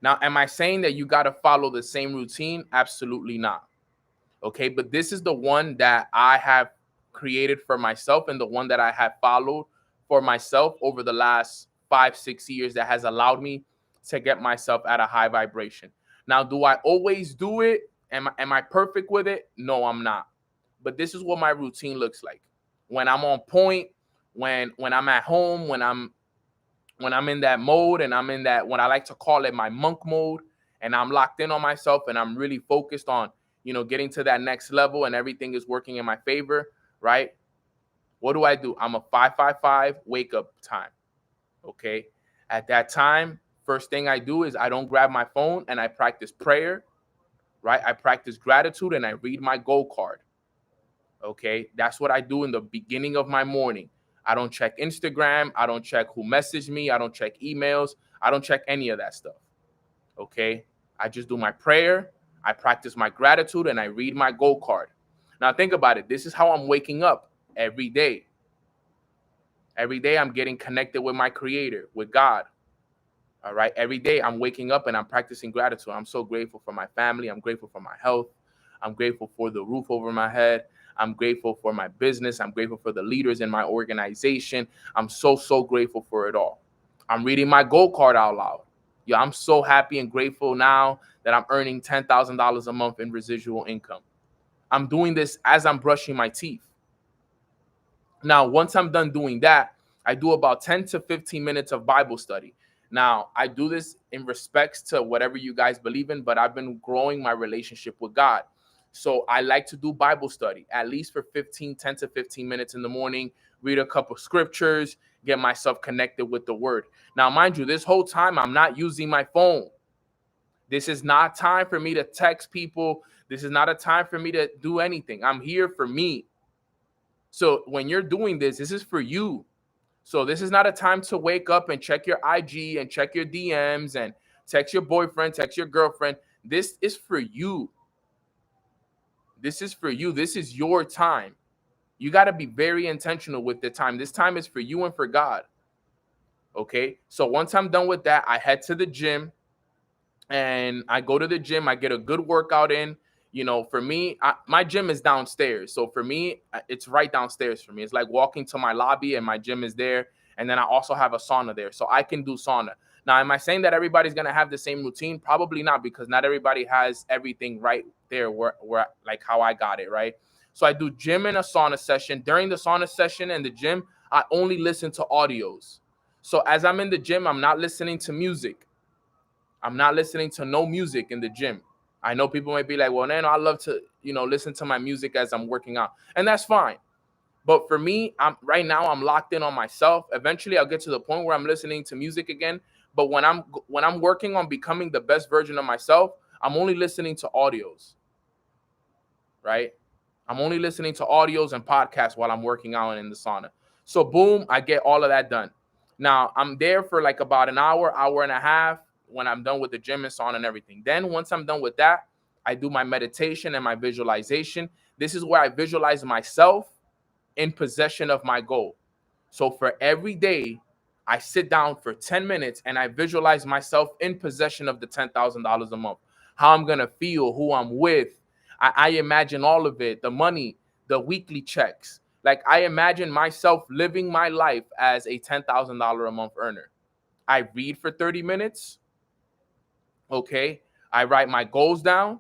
[SPEAKER 2] Now, am I saying that you got to follow the same routine? Absolutely not. Okay, but this is the one that I have created for myself and the one that I have followed for myself over the last 5-6 years that has allowed me to get myself at a high vibration. Now, do I always do it? Am I perfect with it? No, I'm not. But this is what my routine looks like. When I'm on point, when I'm at home, when I'm in that mode and I'm in that, what I like to call it, my monk mode, and I'm locked in on myself and I'm really focused on, getting to that next level and everything is working in my favor, right? What do? I'm a 555 wake up time. Okay. At that time, first thing I do is I don't grab my phone and I practice prayer, right? I practice gratitude and I read my goal card. Okay. That's what I do in the beginning of my morning. I don't check Instagram. I don't check who messaged me. I don't check emails. I don't check any of that stuff. Okay. I just do my prayer. I practice my gratitude and I read my goal card. Now think about it. This is how I'm waking up every day. Every day I'm getting connected with my creator, with God. All right. Every day I'm waking up and I'm practicing gratitude. I'm so grateful for my family. I'm grateful for my health. I'm grateful for the roof over my head. I'm grateful for my business. I'm grateful for the leaders in my organization. I'm so grateful for it all. I'm reading my goal card out loud. Yeah, I'm so happy and grateful now that I'm earning $10,000 a month in residual income. I'm doing this as I'm brushing my teeth. Now, once I'm done doing that, I do about 10 to 15 minutes of Bible study. Now, I do this in respects to whatever you guys believe in, but I've been growing my relationship with God. So I like to do Bible study, at least for 10 to 15 minutes in the morning, read a couple scriptures, get myself connected with the word. Now, mind you, this whole time, I'm not using my phone. This is not time for me to text people. This is not a time for me to do anything. I'm here for me. So when you're doing this, this is for you. So this is not a time to wake up and check your IG and check your DMs and text your boyfriend, text your girlfriend. This is for you. This is for you. This is your time. You got to be very intentional with the time. This time is for you and for God. Okay. So once I'm done with that, I head to the gym and I go to the gym. I get a good workout in. For me, my gym is downstairs. So for me, it's right downstairs for me. It's like walking to my lobby and my gym is there. And then I also have a sauna there. So I can do sauna. Now, am I saying that everybody's going to have the same routine? Probably not, because not everybody has everything right there where like how I got it, right? So I do gym and a sauna session. During the sauna session and the gym, I only listen to audios. So as I'm in the gym, I'm not listening to music. I'm not listening to no music in the gym. I know people might be like, well, Nano, I love to, listen to my music as I'm working out. And that's fine. But for me, I'm locked in on myself. Eventually I'll get to the point where I'm listening to music again. But when I'm working on becoming the best version of myself, I'm only listening to audios. Right? I'm only listening to audios and podcasts while I'm working out and in the sauna. So boom, I get all of that done. Now I'm there for like about an hour, hour and a half when I'm done with the gym and sauna and everything. Then once I'm done with that, I do my meditation and my visualization. This is where I visualize myself in possession of my goal. So for every day, I sit down for 10 minutes and I visualize myself in possession of the $10,000 a month. How I'm going to feel, who I'm with. I imagine all of it, the money, the weekly checks. Like I imagine myself living my life as a $10,000 a month earner. I read for 30 minutes. Okay. I write my goals down.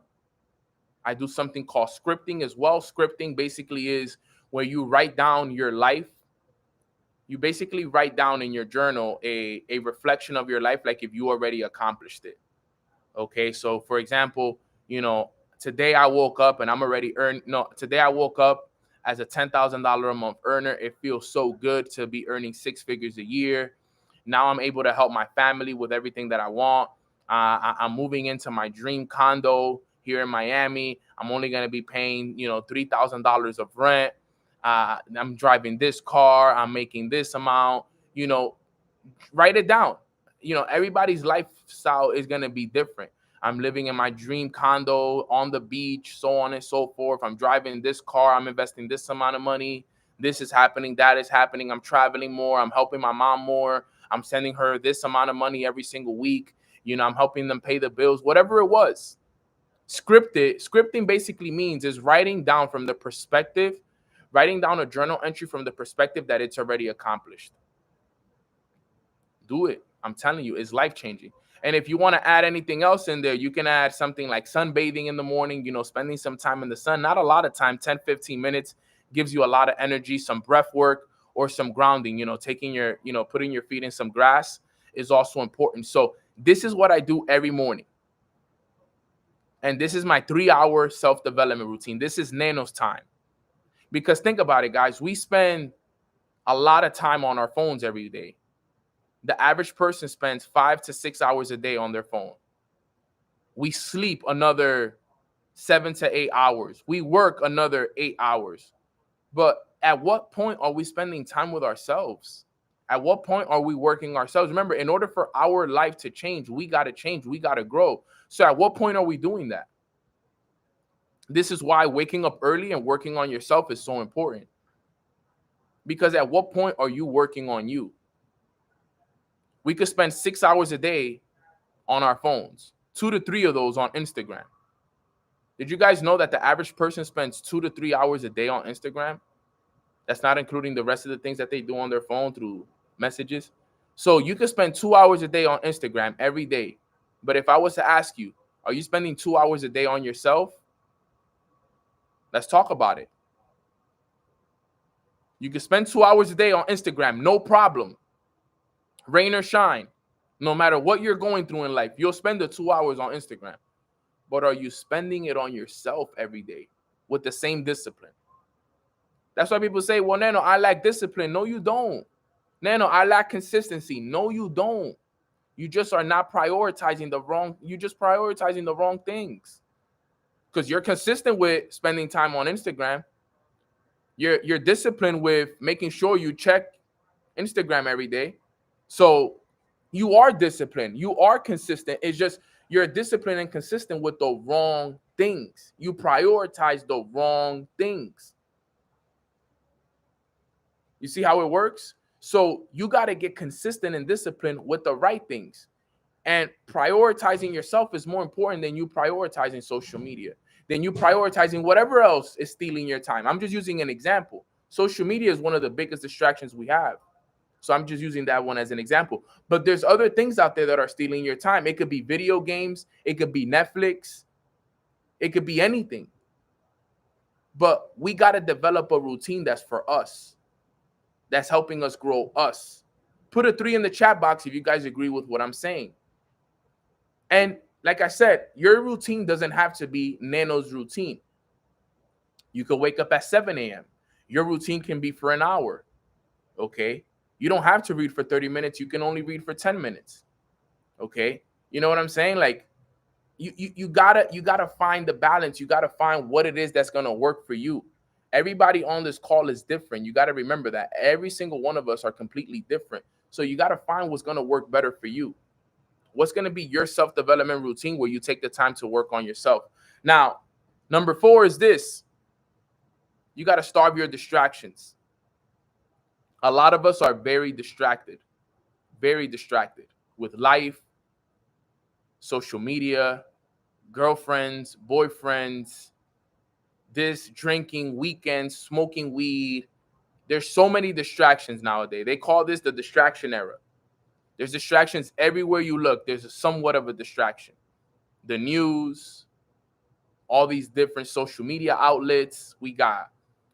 [SPEAKER 2] I do something called scripting as well. Scripting basically is where you write down your life. You basically write down in your journal a reflection of your life, like if you already accomplished it. Okay. So for example, today I woke up and I'm already today I woke up as a $10,000 a month earner. It feels so good to be earning six figures a year. Now I'm able to help my family with everything that I want. I'm moving into my dream condo here in Miami. I'm only going to be paying, $3,000 of rent. I'm driving this car. I'm making this amount, write it down. Everybody's lifestyle is going to be different. I'm living in my dream condo on the beach, so on and so forth. I'm driving this car. I'm investing this amount of money. This is happening. That is happening. I'm traveling more. I'm helping my mom more. I'm sending her this amount of money every single week. I'm helping them pay the bills, whatever it was. Scripting basically means is writing down a journal entry from the perspective that it's already accomplished. Do it. I'm telling you, it's life changing. And if you want to add anything else in there, you can add something like sunbathing in the morning, spending some time in the sun, not a lot of time, 10, 15 minutes gives you a lot of energy, some breath work or some grounding, putting your feet in some grass is also important. So this is what I do every morning. And this is my 3-hour self-development routine. This is Nano's time. Because think about it, guys, we spend a lot of time on our phones every day. The average person spends 5 to 6 hours a day on their phone. We sleep another 7 to 8 hours. We work another 8 hours. But at what point are we spending time with ourselves? At what point are we working ourselves? Remember, in order for our life to change, we got to change. We got to grow. So at what point are we doing that? This is why waking up early and working on yourself is so important. Because at what point are you working on you? We could spend 6 hours a day on our phones, 2 to 3 of those on Instagram. Did you guys know that the average person spends 2 to 3 hours a day on Instagram? That's not including the rest of the things that they do on their phone through messages. So you could spend 2 hours a day on Instagram every day. But if I was to ask you, are you spending 2 hours a day on yourself? Let's talk about it. You can spend 2 hours a day on Instagram, no problem. Rain or shine, no matter what you're going through in life, you'll spend the 2 hours on Instagram. But are you spending it on yourself every day with the same discipline? That's why people say, well, Nano, I lack discipline. No, you don't. Nano, I lack consistency. No, you don't. You just are not prioritizing the wrong things. because you're consistent with spending time on Instagram. You're disciplined with making sure you check Instagram every day. So you are disciplined. You are consistent. It's just you're disciplined and consistent with the wrong things. You prioritize the wrong things. You see how it works? So you got to get consistent and disciplined with the right things. And prioritizing yourself is more important than you prioritizing social media, than you prioritizing whatever else is stealing your time. I'm just using an example. Social media is one of the biggest distractions we have. So I'm just using that one as an example. But there's other things out there that are stealing your time. It could be video games, it could be Netflix, it could be anything. But we got to develop a routine that's for us, that's helping us grow us. Put a 3 in the chat box if you guys agree with what I'm saying. And like I said, your routine doesn't have to be Nano's routine. You could wake up at 7 a.m. Your routine can be for an hour. Okay. You don't have to read for 30 minutes. You can only read for 10 minutes. Okay. You know what I'm saying? Like you gotta find the balance. You gotta find what it is that's gonna work for you. Everybody on this call is different. You gotta remember that every single one of us are completely different. So you gotta find what's gonna work better for you. What's going to be your self-development routine where you take the time to work on yourself? Now, number 4 is this. You got to starve your distractions. A lot of us are very distracted with life, social media, girlfriends, boyfriends, this, drinking, weekends, smoking weed. There's so many distractions nowadays. They call this the distraction era. There's distractions everywhere you look. There's somewhat of a distraction. The news, all these different social media outlets. We got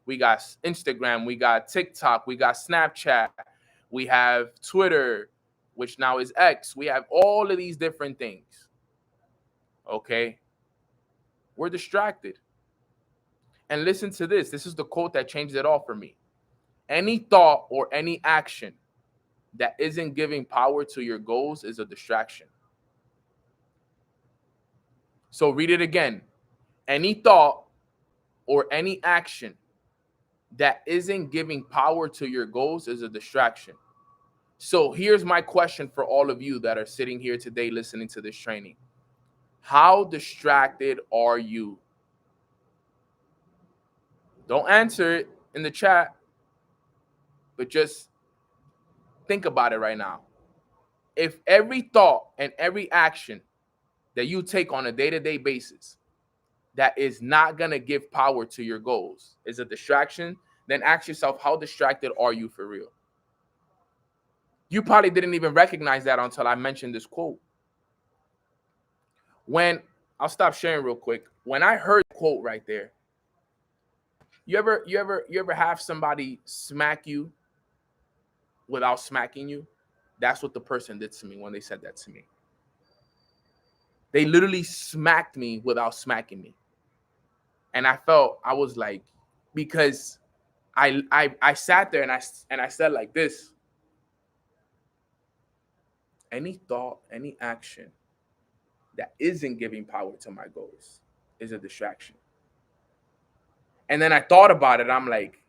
[SPEAKER 2] Instagram, we got TikTok, we got Snapchat, we have Twitter, which now is X. We have all of these different things. Okay? We're distracted. And listen to this. This is the quote that changed it all for me. Any thought or any action that isn't giving power to your goals is a distraction. So read it again. Any thought or any action that isn't giving power to your goals is a distraction. So here's my question for all of you that are sitting here today listening to this training. How distracted are you? Don't answer it in the chat, but just think about it right now. If every thought and every action that you take on a day-to-day basis that is not going to give power to your goals is a distraction, then ask yourself, how distracted are you for real? You probably didn't even recognize that until I mentioned this quote. When I'll stop sharing real quick. When I heard the quote right there, you ever have somebody smack you without smacking you? That's what the person did to me when they said that to me. They literally smacked me without smacking me. And I was like, because I sat there and I said like this. Any thought, any action that isn't giving power to my goals is a distraction. And then I thought about it. I'm like,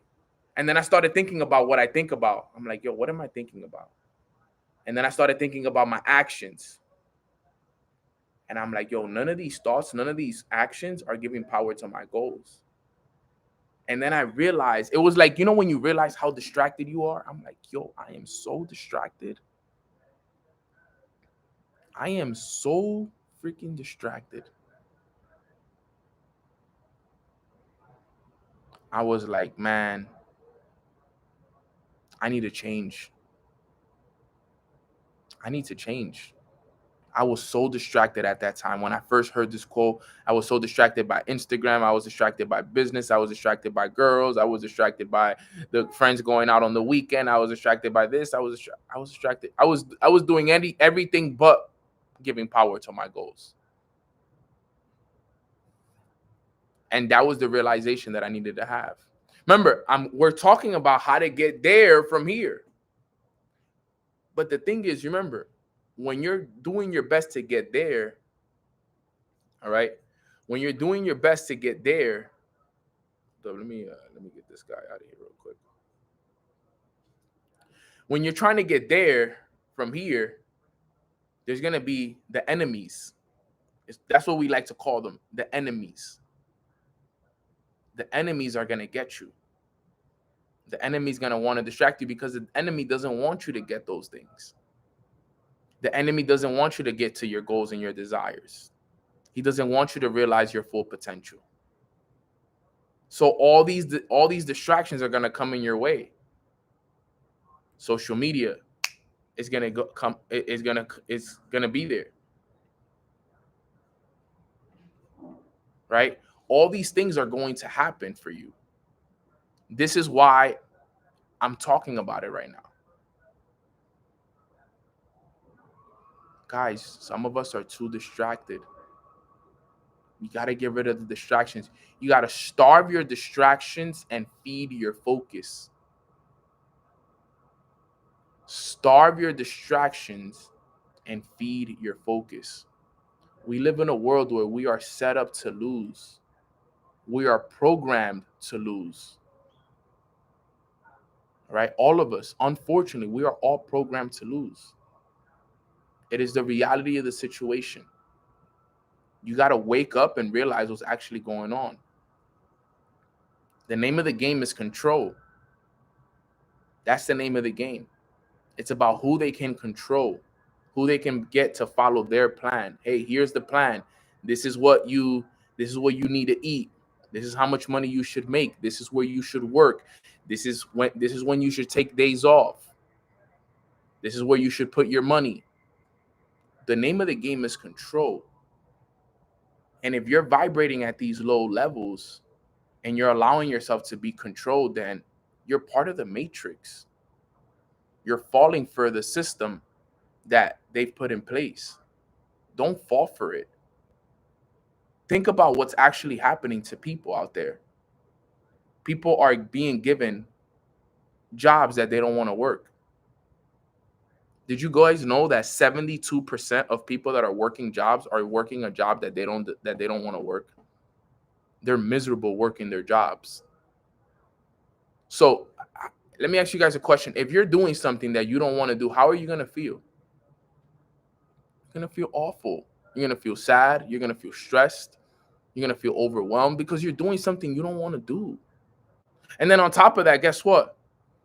[SPEAKER 2] and then I started thinking about what I think about. I'm like, yo, what am I thinking about? And then I started thinking about my actions. And I'm like, yo, none of these thoughts, none of these actions are giving power to my goals. And then I realized, it was like, when you realize how distracted you are, I'm like, yo, I am so distracted. I am so freaking distracted. I was like, man, I need to change. I need to change. I was so distracted at that time. When I first heard this quote, I was so distracted by Instagram. I was distracted by business. I was distracted by girls. I was distracted by the friends going out on the weekend. I was distracted by this. I was distracted. I was doing everything but giving power to my goals. And that was the realization that I needed to have. Remember, we're talking about how to get there from here. But the thing is, remember, when you're doing your best to get there, all right, When you're doing your best to get there, let me get this guy out of here real quick. When you're trying to get there from here, there's gonna be the enemies. That's what we like to call them, the enemies. The enemies are gonna get you. The enemy's gonna want to distract you because the enemy doesn't want you to get those things. The enemy doesn't want you to get to your goals and your desires. He doesn't want you to realize your full potential. So all these distractions are gonna come in your way. Social media is gonna go come. It's gonna be there, right? All these things are going to happen for you. This is why I'm talking about it right now. Guys, some of us are too distracted. You got to get rid of the distractions. You got to starve your distractions and feed your focus. Starve your distractions and feed your focus. We live in a world where we are set up to lose. We are programmed to lose. Right? All of us, unfortunately, we are all programmed to lose. It is the reality of the situation. You got to wake up and realize what's actually going on. The name of the game is control. That's the name of the game. It's about who they can control, who they can get to follow their plan. Hey, here's the plan. This is what you need to eat. This is how much money you should make. This is where you should work. This is when you should take days off. This is where you should put your money. The name of the game is control. And if you're vibrating at these low levels and you're allowing yourself to be controlled, then you're part of the matrix. You're falling for the system that they've put in place. Don't fall for it. Think about what's actually happening to people out there. People are being given jobs that they don't want to work. Did you guys know that 72% of people that are working jobs are working a job that they don't want to work? They're miserable working their jobs. So let me ask you guys a question. If you're doing something that you don't want to do, how are you going to feel? You're going to feel awful. You're going to feel sad. You're going to feel stressed. You're going to feel overwhelmed because you're doing something you don't want to do. And then on top of that, guess what?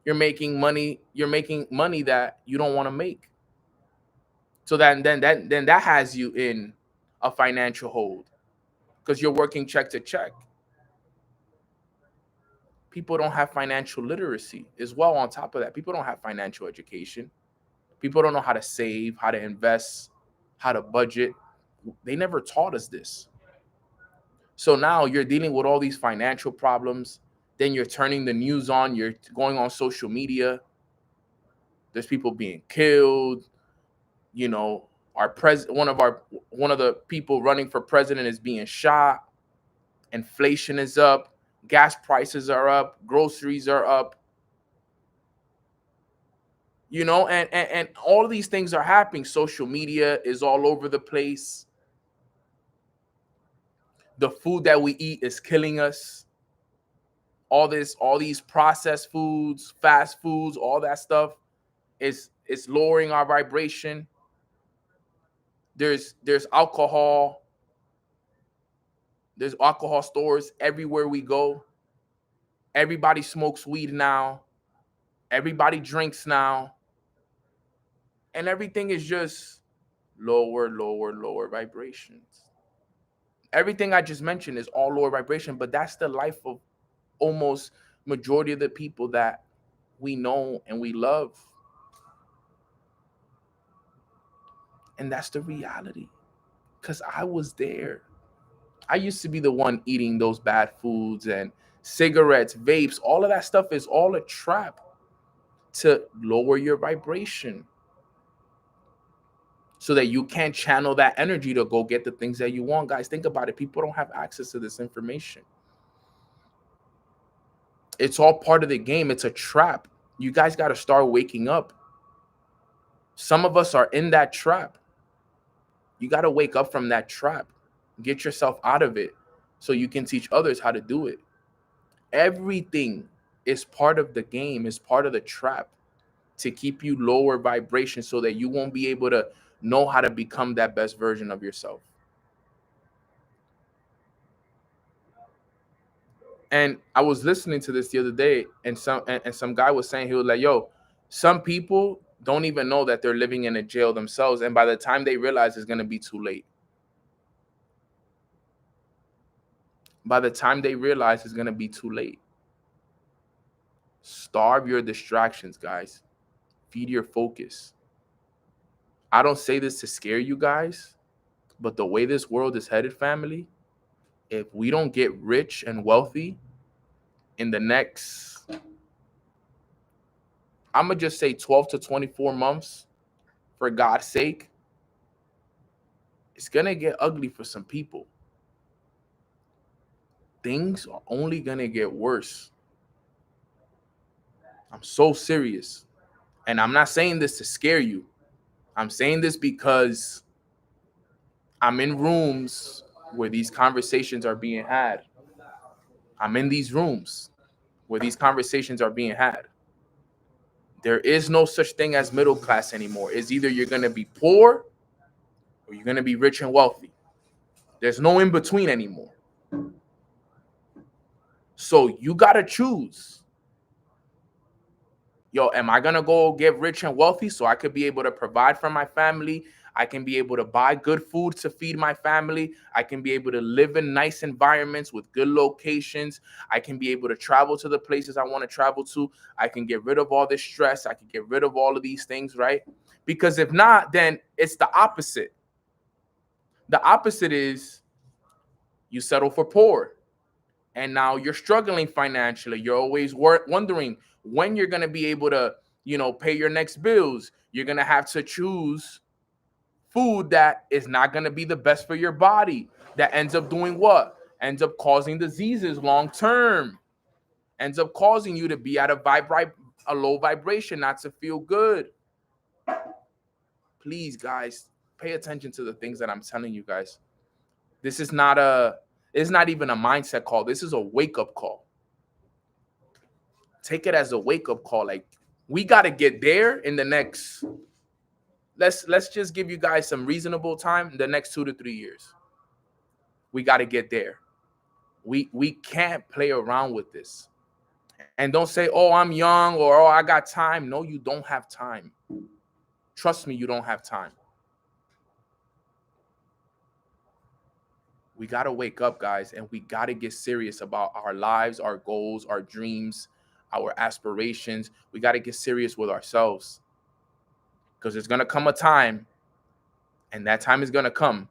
[SPEAKER 2] You're making money that you don't want to make. So then that has you in a financial hold because you're working check to check. People don't have financial literacy as well. On top of that, people don't have financial education. People don't know how to save, how to invest, how to budget. They never taught us this. So now you're dealing with all these financial problems. Then you're turning the news on. You're going on social media. There's people being killed. You know, one of the people running for president is being shot. Inflation is up. Gas prices are up. Groceries are up. You know, and all of these things are happening. Social media is all over the place. The food that we eat is killing us. All these processed foods, fast foods, all that stuff is lowering our vibration. There's alcohol. There's alcohol stores everywhere we go. Everybody smokes weed now. Everybody drinks now. And everything is just lower vibrations. Everything I just mentioned is all lower vibration, but that's the life of almost majority of the people that we know and we love. And that's the reality. Because I was there. I used to be the one eating those bad foods and cigarettes, vapes, all of that stuff is all a trap to lower your vibration so that you can't channel that energy to go get the things that you want. Guys, think about it. People don't have access to this information. It's all part of the game. It's a trap. You guys got to start waking up. Some of us are in that trap. You got to wake up from that trap. Get yourself out of it so you can teach others how to do it. Everything is part of the game, is part of the trap to keep you lower vibration so that you won't be able to know how to become that best version of yourself. And I was listening to this the other day, and some guy was saying, he was like, yo, some people don't even know that they're living in a jail themselves, and by the time they realize, it's going to be too late. By the time they realize, it's going to be too late. Starve your distractions, guys. Feed your focus. I don't say this to scare you guys, but the way this world is headed, family, if we don't get rich and wealthy in the next, I'm going to just say 12 to 24 months, for God's sake, it's going to get ugly for some people. Things are only going to get worse. I'm so serious. And I'm not saying this to scare you. I'm saying this because I'm in rooms where these conversations are being had. I'm in these rooms where these conversations are being had. There is no such thing as middle class anymore. It's either you're going to be poor or you're going to be rich and wealthy. There's no in between anymore. So you got to choose. Yo, am I going to go get rich and wealthy so I could be able to provide for my family? I can be able to buy good food to feed my family. I can be able to live in nice environments with good locations. I can be able to travel to the places I want to travel to. I can get rid of all this stress. I can get rid of all of these things, right? Because if not, then it's the opposite. The opposite is you settle for poor. And now you're struggling financially. You're always wondering when you're going to be able to, pay your next bills. You're going to have to choose food that is not going to be the best for your body, that ends up doing what? Ends up causing diseases long term. Ends up causing you to be at a low vibration, not to feel good. Please, guys, pay attention to the things that I'm telling you guys. This is not it's not even a mindset call. This is a wake-up call. Take it as a wake-up call. Like, we got to get there in the next, let's just give you guys some reasonable time, in the next 2 to 3 years. We got to get there. We can't play around with this. And don't say, oh, I'm young, or oh, I got time. No, you don't have time. Trust me, you don't have time. We got to wake up, guys, and we got to get serious about our lives, our goals, our dreams, our aspirations. We got to get serious with ourselves, because there's going to come a time, and that time is going to come,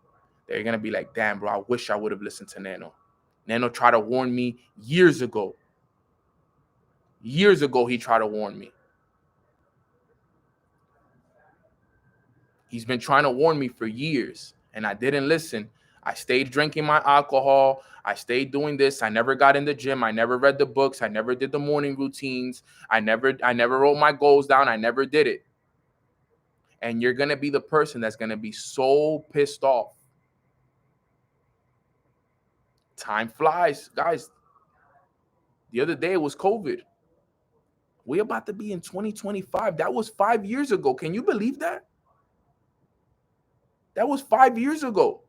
[SPEAKER 2] that you're going to be like, damn, bro, I wish I would have listened to Nano. Nano tried to warn me years ago. Years ago, he tried to warn me. He's been trying to warn me for years, and I didn't listen. I stayed drinking my alcohol. I stayed doing this. I never got in the gym. I never read the books. I never did the morning routines. I never wrote my goals down. I never did it. And you're going to be the person that's going to be so pissed off. Time flies, guys. The other day it was COVID. We're about to be in 2025. That was 5 years ago. Can you believe that? That was 5 years ago.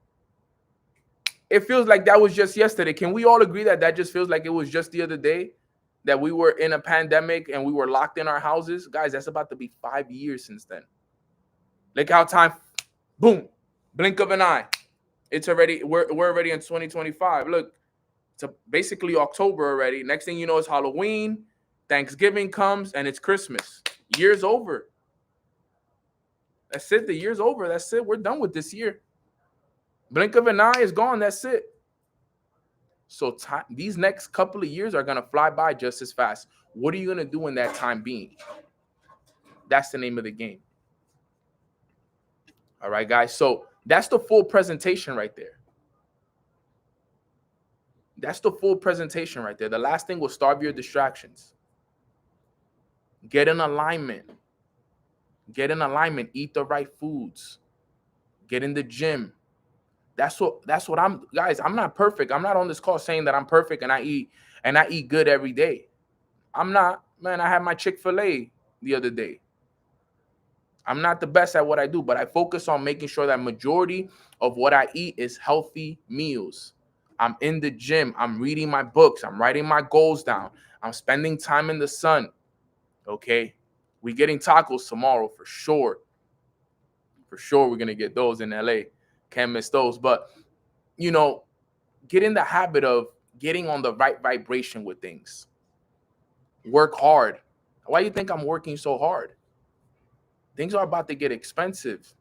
[SPEAKER 2] It feels like that was just yesterday. Can we all agree that just feels like it was just the other day that we were in a pandemic and we were locked in our houses? Guys, that's about to be 5 years since then. Look how time, boom, blink of an eye. It's already, we're already in 2025. Look, it's basically October already. Next thing you know, it's Halloween, Thanksgiving comes, and it's Christmas. Year's over. That's it. The year's over. That's it. We're done with this year. Blink of an eye is gone. That's it. So these next couple of years are going to fly by just as fast. What are you going to do in that time being? That's the name of the game. All right, guys. So that's the full presentation right there. That's the full presentation right there. The last thing was starve your distractions. Get in alignment. Get in alignment. Eat the right foods. Get in the gym. That's what I'm, guys. I'm not perfect. I'm not on this call saying that I'm perfect and I eat good every day. I'm not, man. I had my Chick-fil-A the other day. I'm not the best at what I do, but I focus on making sure that majority of what I eat is healthy meals. I'm in the gym. I'm reading my books. I'm writing my goals down. I'm spending time in the sun. Okay. We getting tacos tomorrow for sure. For sure, we're gonna get those in LA. Can't miss those. But you know, get in the habit of getting on the right vibration with things. Work hard. Why do you think I'm working so hard? Things are about to get expensive.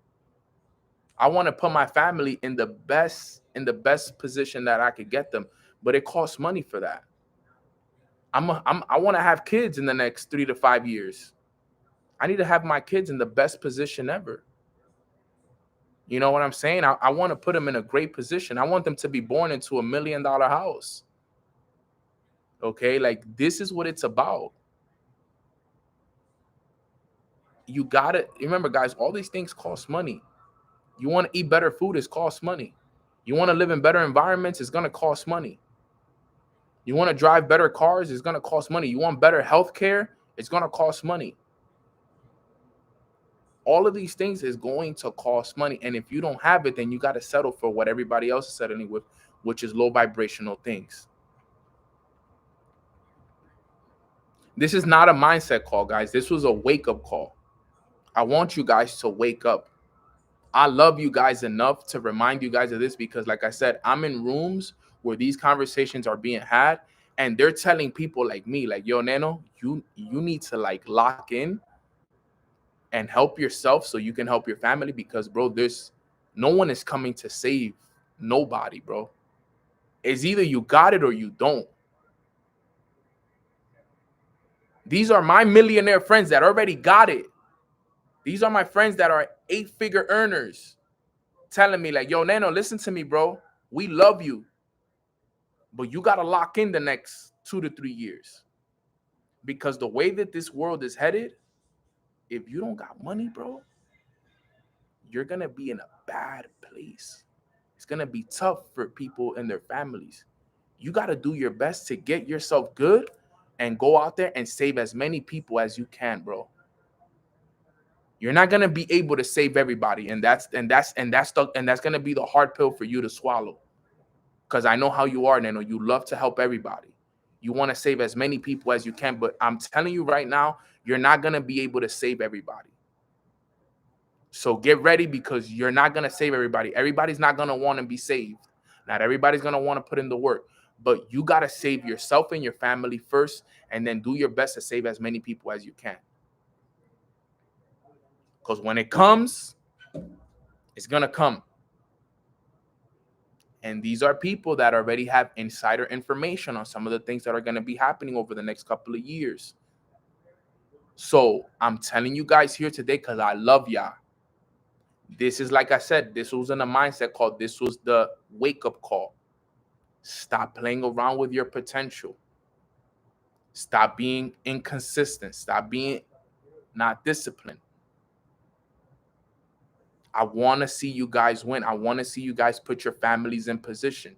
[SPEAKER 2] I want to put my family in the best position that I could get them, but it costs money for that. I want to have kids in the next 3 to 5 years. I need to have my kids in the best position ever. You know what I'm saying? I want to put them in a great position. I want them to be born into $1 million house. Okay, like this is what it's about. You gotta remember, guys, all these things cost money. You want to eat better food, it costs money. You want to live in better environments, it's gonna cost money. You want to drive better cars, it's gonna cost money. You want better health care, it's gonna cost money. All of these things is going to cost money. And if you don't have it, then you got to settle for what everybody else is settling with, which is low vibrational things. This is not a mindset call, guys. This was a wake-up call. I want you guys to wake up. I love you guys enough to remind you guys of this because, like I said, I'm in rooms where these conversations are being had, and they're telling people like me, like, yo, Nano, you need to like lock in and help yourself so you can help your family because, bro, there's no one is coming to save nobody, bro. It's either you got it or you don't. These are my millionaire friends that already got it. These are my friends that are 8-figure earners telling me like, yo, Nano, listen to me, bro. We love you, but you got to lock in the next 2 to 3 years because the way that this world is headed, if you don't got money, bro, you're going to be in a bad place. It's going to be tough for people and their families. You got to do your best to get yourself good and go out there and save as many people as you can, bro. You're not going to be able to save everybody, and that's going to be the hard pill for you to swallow. Cuz I know how you are, Nano. You love to help everybody. You want to save as many people as you can, but I'm telling you right now, you're not going to be able to save everybody. So get ready because you're not going to save everybody. Everybody's not going to want to be saved. Not everybody's going to want to put in the work, but you got to save yourself and your family first and then do your best to save as many people as you can. Because when it comes, it's going to come. And these are people that already have insider information on some of the things that are going to be happening over the next couple of years. So I'm telling you guys here today because I love y'all. This is, like I said, this wasn't a mindset call. This was the wake-up call. Stop playing around with your potential. Stop being inconsistent. Stop being not disciplined. I want to see you guys win. I want to see you guys put your families in position.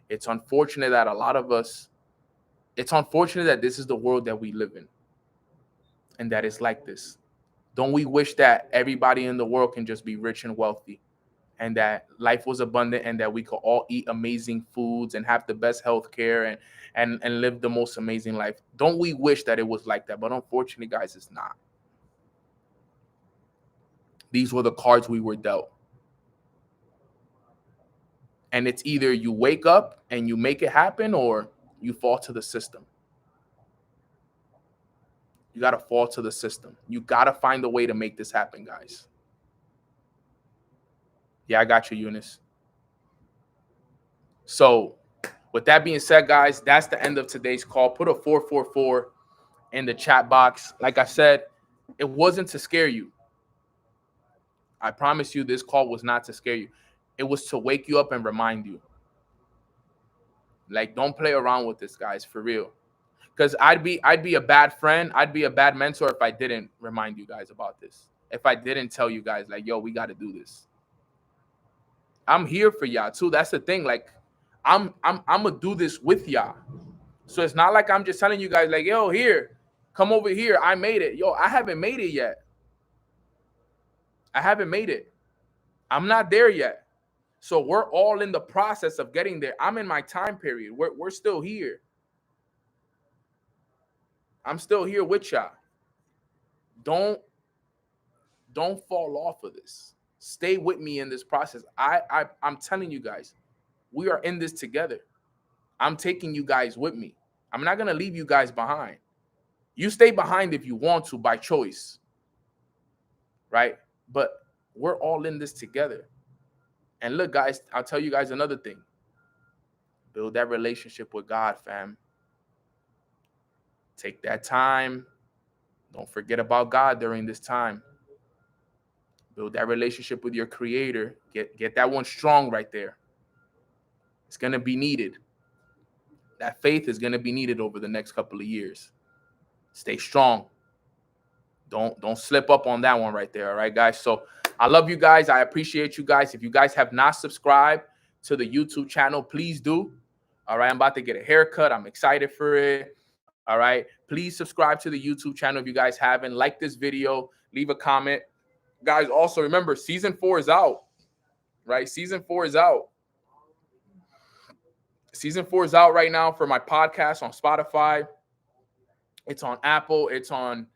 [SPEAKER 2] It's unfortunate that a lot of us, it's unfortunate that this is the world that we live in and that it's like this. Don't we wish that everybody in the world can just be rich and wealthy and that life was abundant and that we could all eat amazing foods and have the best health care and live the most amazing life? Don't we wish that it was like that? But unfortunately, guys, it's not. These were the cards we were dealt. And it's either you wake up and you make it happen or you fall to the system. You got to fall to the system. You got to find a way to make this happen, guys. Yeah, I got you, Eunice. So, with that being said, guys, that's the end of today's call. Put a 444 in the chat box. Like I said, it wasn't to scare you. I promise you this call was not to scare you. It was to wake you up and remind you. Like, don't play around with this, guys, for real. Because I'd be a bad friend. I'd be a bad mentor if I didn't remind you guys about this. If I didn't tell you guys, like, yo, we got to do this. I'm here for y'all too. That's the thing. Like, I'm gonna do this with y'all. So it's not like I'm just telling you guys, like, yo, here, come over here. I made it. Yo, I haven't made it yet. I haven't made it. I'm not there yet. So we're all in the process of getting there. I'm in my time period. We're still here. I'm still here with y'all. Don't don't fall off of this. Stay with me in this process. I'm telling you guys, we are in this together. I'm taking you guys with me. I'm not gonna leave you guys behind. You stay behind if you want to by choice, right? But we're all in this together. And look, guys, I'll tell you guys another thing. Build that relationship with God, fam. Take that time. Don't forget about God during this time. Build that relationship with your creator. Get that one strong right there. It's gonna be needed. That faith is gonna be needed over the next couple of years. Stay strong. Don't slip up on that one right there. All right, guys. So I love you guys. I appreciate you guys. If you guys have not subscribed to the YouTube channel, please do. All right, I'm about to get a haircut. I'm excited for it. All right, please subscribe to the YouTube channel if you guys haven't. Like this video, leave a comment. Guys, also remember, season 4 is out, right? Season 4 is out. Season 4 is out right now for my podcast on Spotify. It's on Apple. It's on,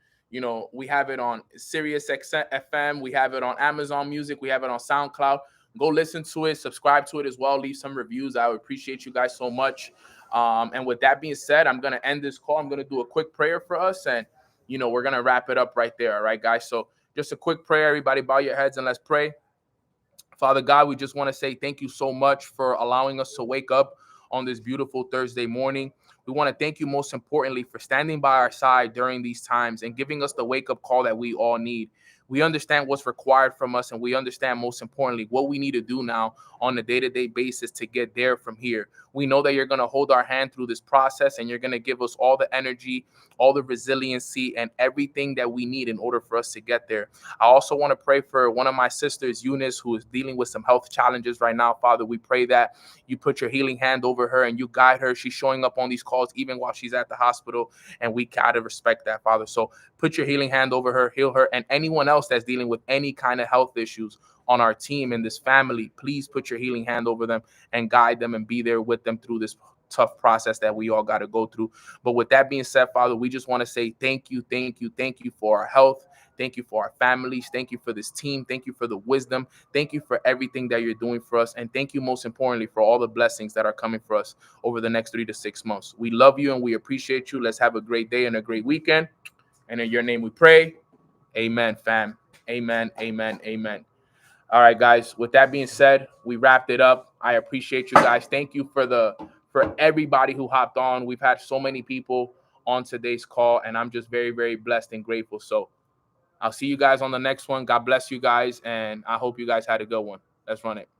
[SPEAKER 2] we have it on Sirius FM. We have it on Amazon Music. We have it on SoundCloud. Go listen to it. Subscribe to it as well. Leave some reviews. I would appreciate you guys so much. And with that being said, I'm going to end this call. I'm going to do a quick prayer for us. And, we're going to wrap it up right there. All right, guys. So just a quick prayer. Everybody bow your heads and let's pray. Father God, we just want to say thank you so much for allowing us to wake up on this beautiful Thursday morning. We want to thank you most importantly for standing by our side during these times and giving us the wake-up call that we all need. We understand what's required from us, and we understand most importantly what we need to do now on a day-to-day basis to get there from here. We know that you're going to hold our hand through this process, and you're going to give us all the energy, all the resiliency, and everything that we need in order for us to get there. I also want to pray for one of my sisters, Eunice, who is dealing with some health challenges right now. Father, we pray that you put your healing hand over her and you guide her. She's showing up on these calls even while she's at the hospital, and we gotta respect that, Father. So put your healing hand over her, heal her, and anyone else that's dealing with any kind of health issues on our team and this family, please put your healing hand over them and guide them and be there with them through this tough process that we all got to go through. But with that being said, Father, we just want to say thank you for our health. Thank you for our families. Thank you for this team. Thank you for the wisdom. Thank you for everything that you're doing for us. And thank you most importantly for all the blessings that are coming for us over the next 3 to 6 months. We love you and we appreciate you. Let's have a great day and a great weekend. And in your name we pray. Amen, fam. Amen, amen, amen. All right, guys. With that being said, we wrapped it up. I appreciate you guys. Thank you for everybody who hopped on. We've had so many people on today's call, and I'm just very, very blessed and grateful. So I'll see you guys on the next one. God bless you guys, and I hope you guys had a good one. Let's run it.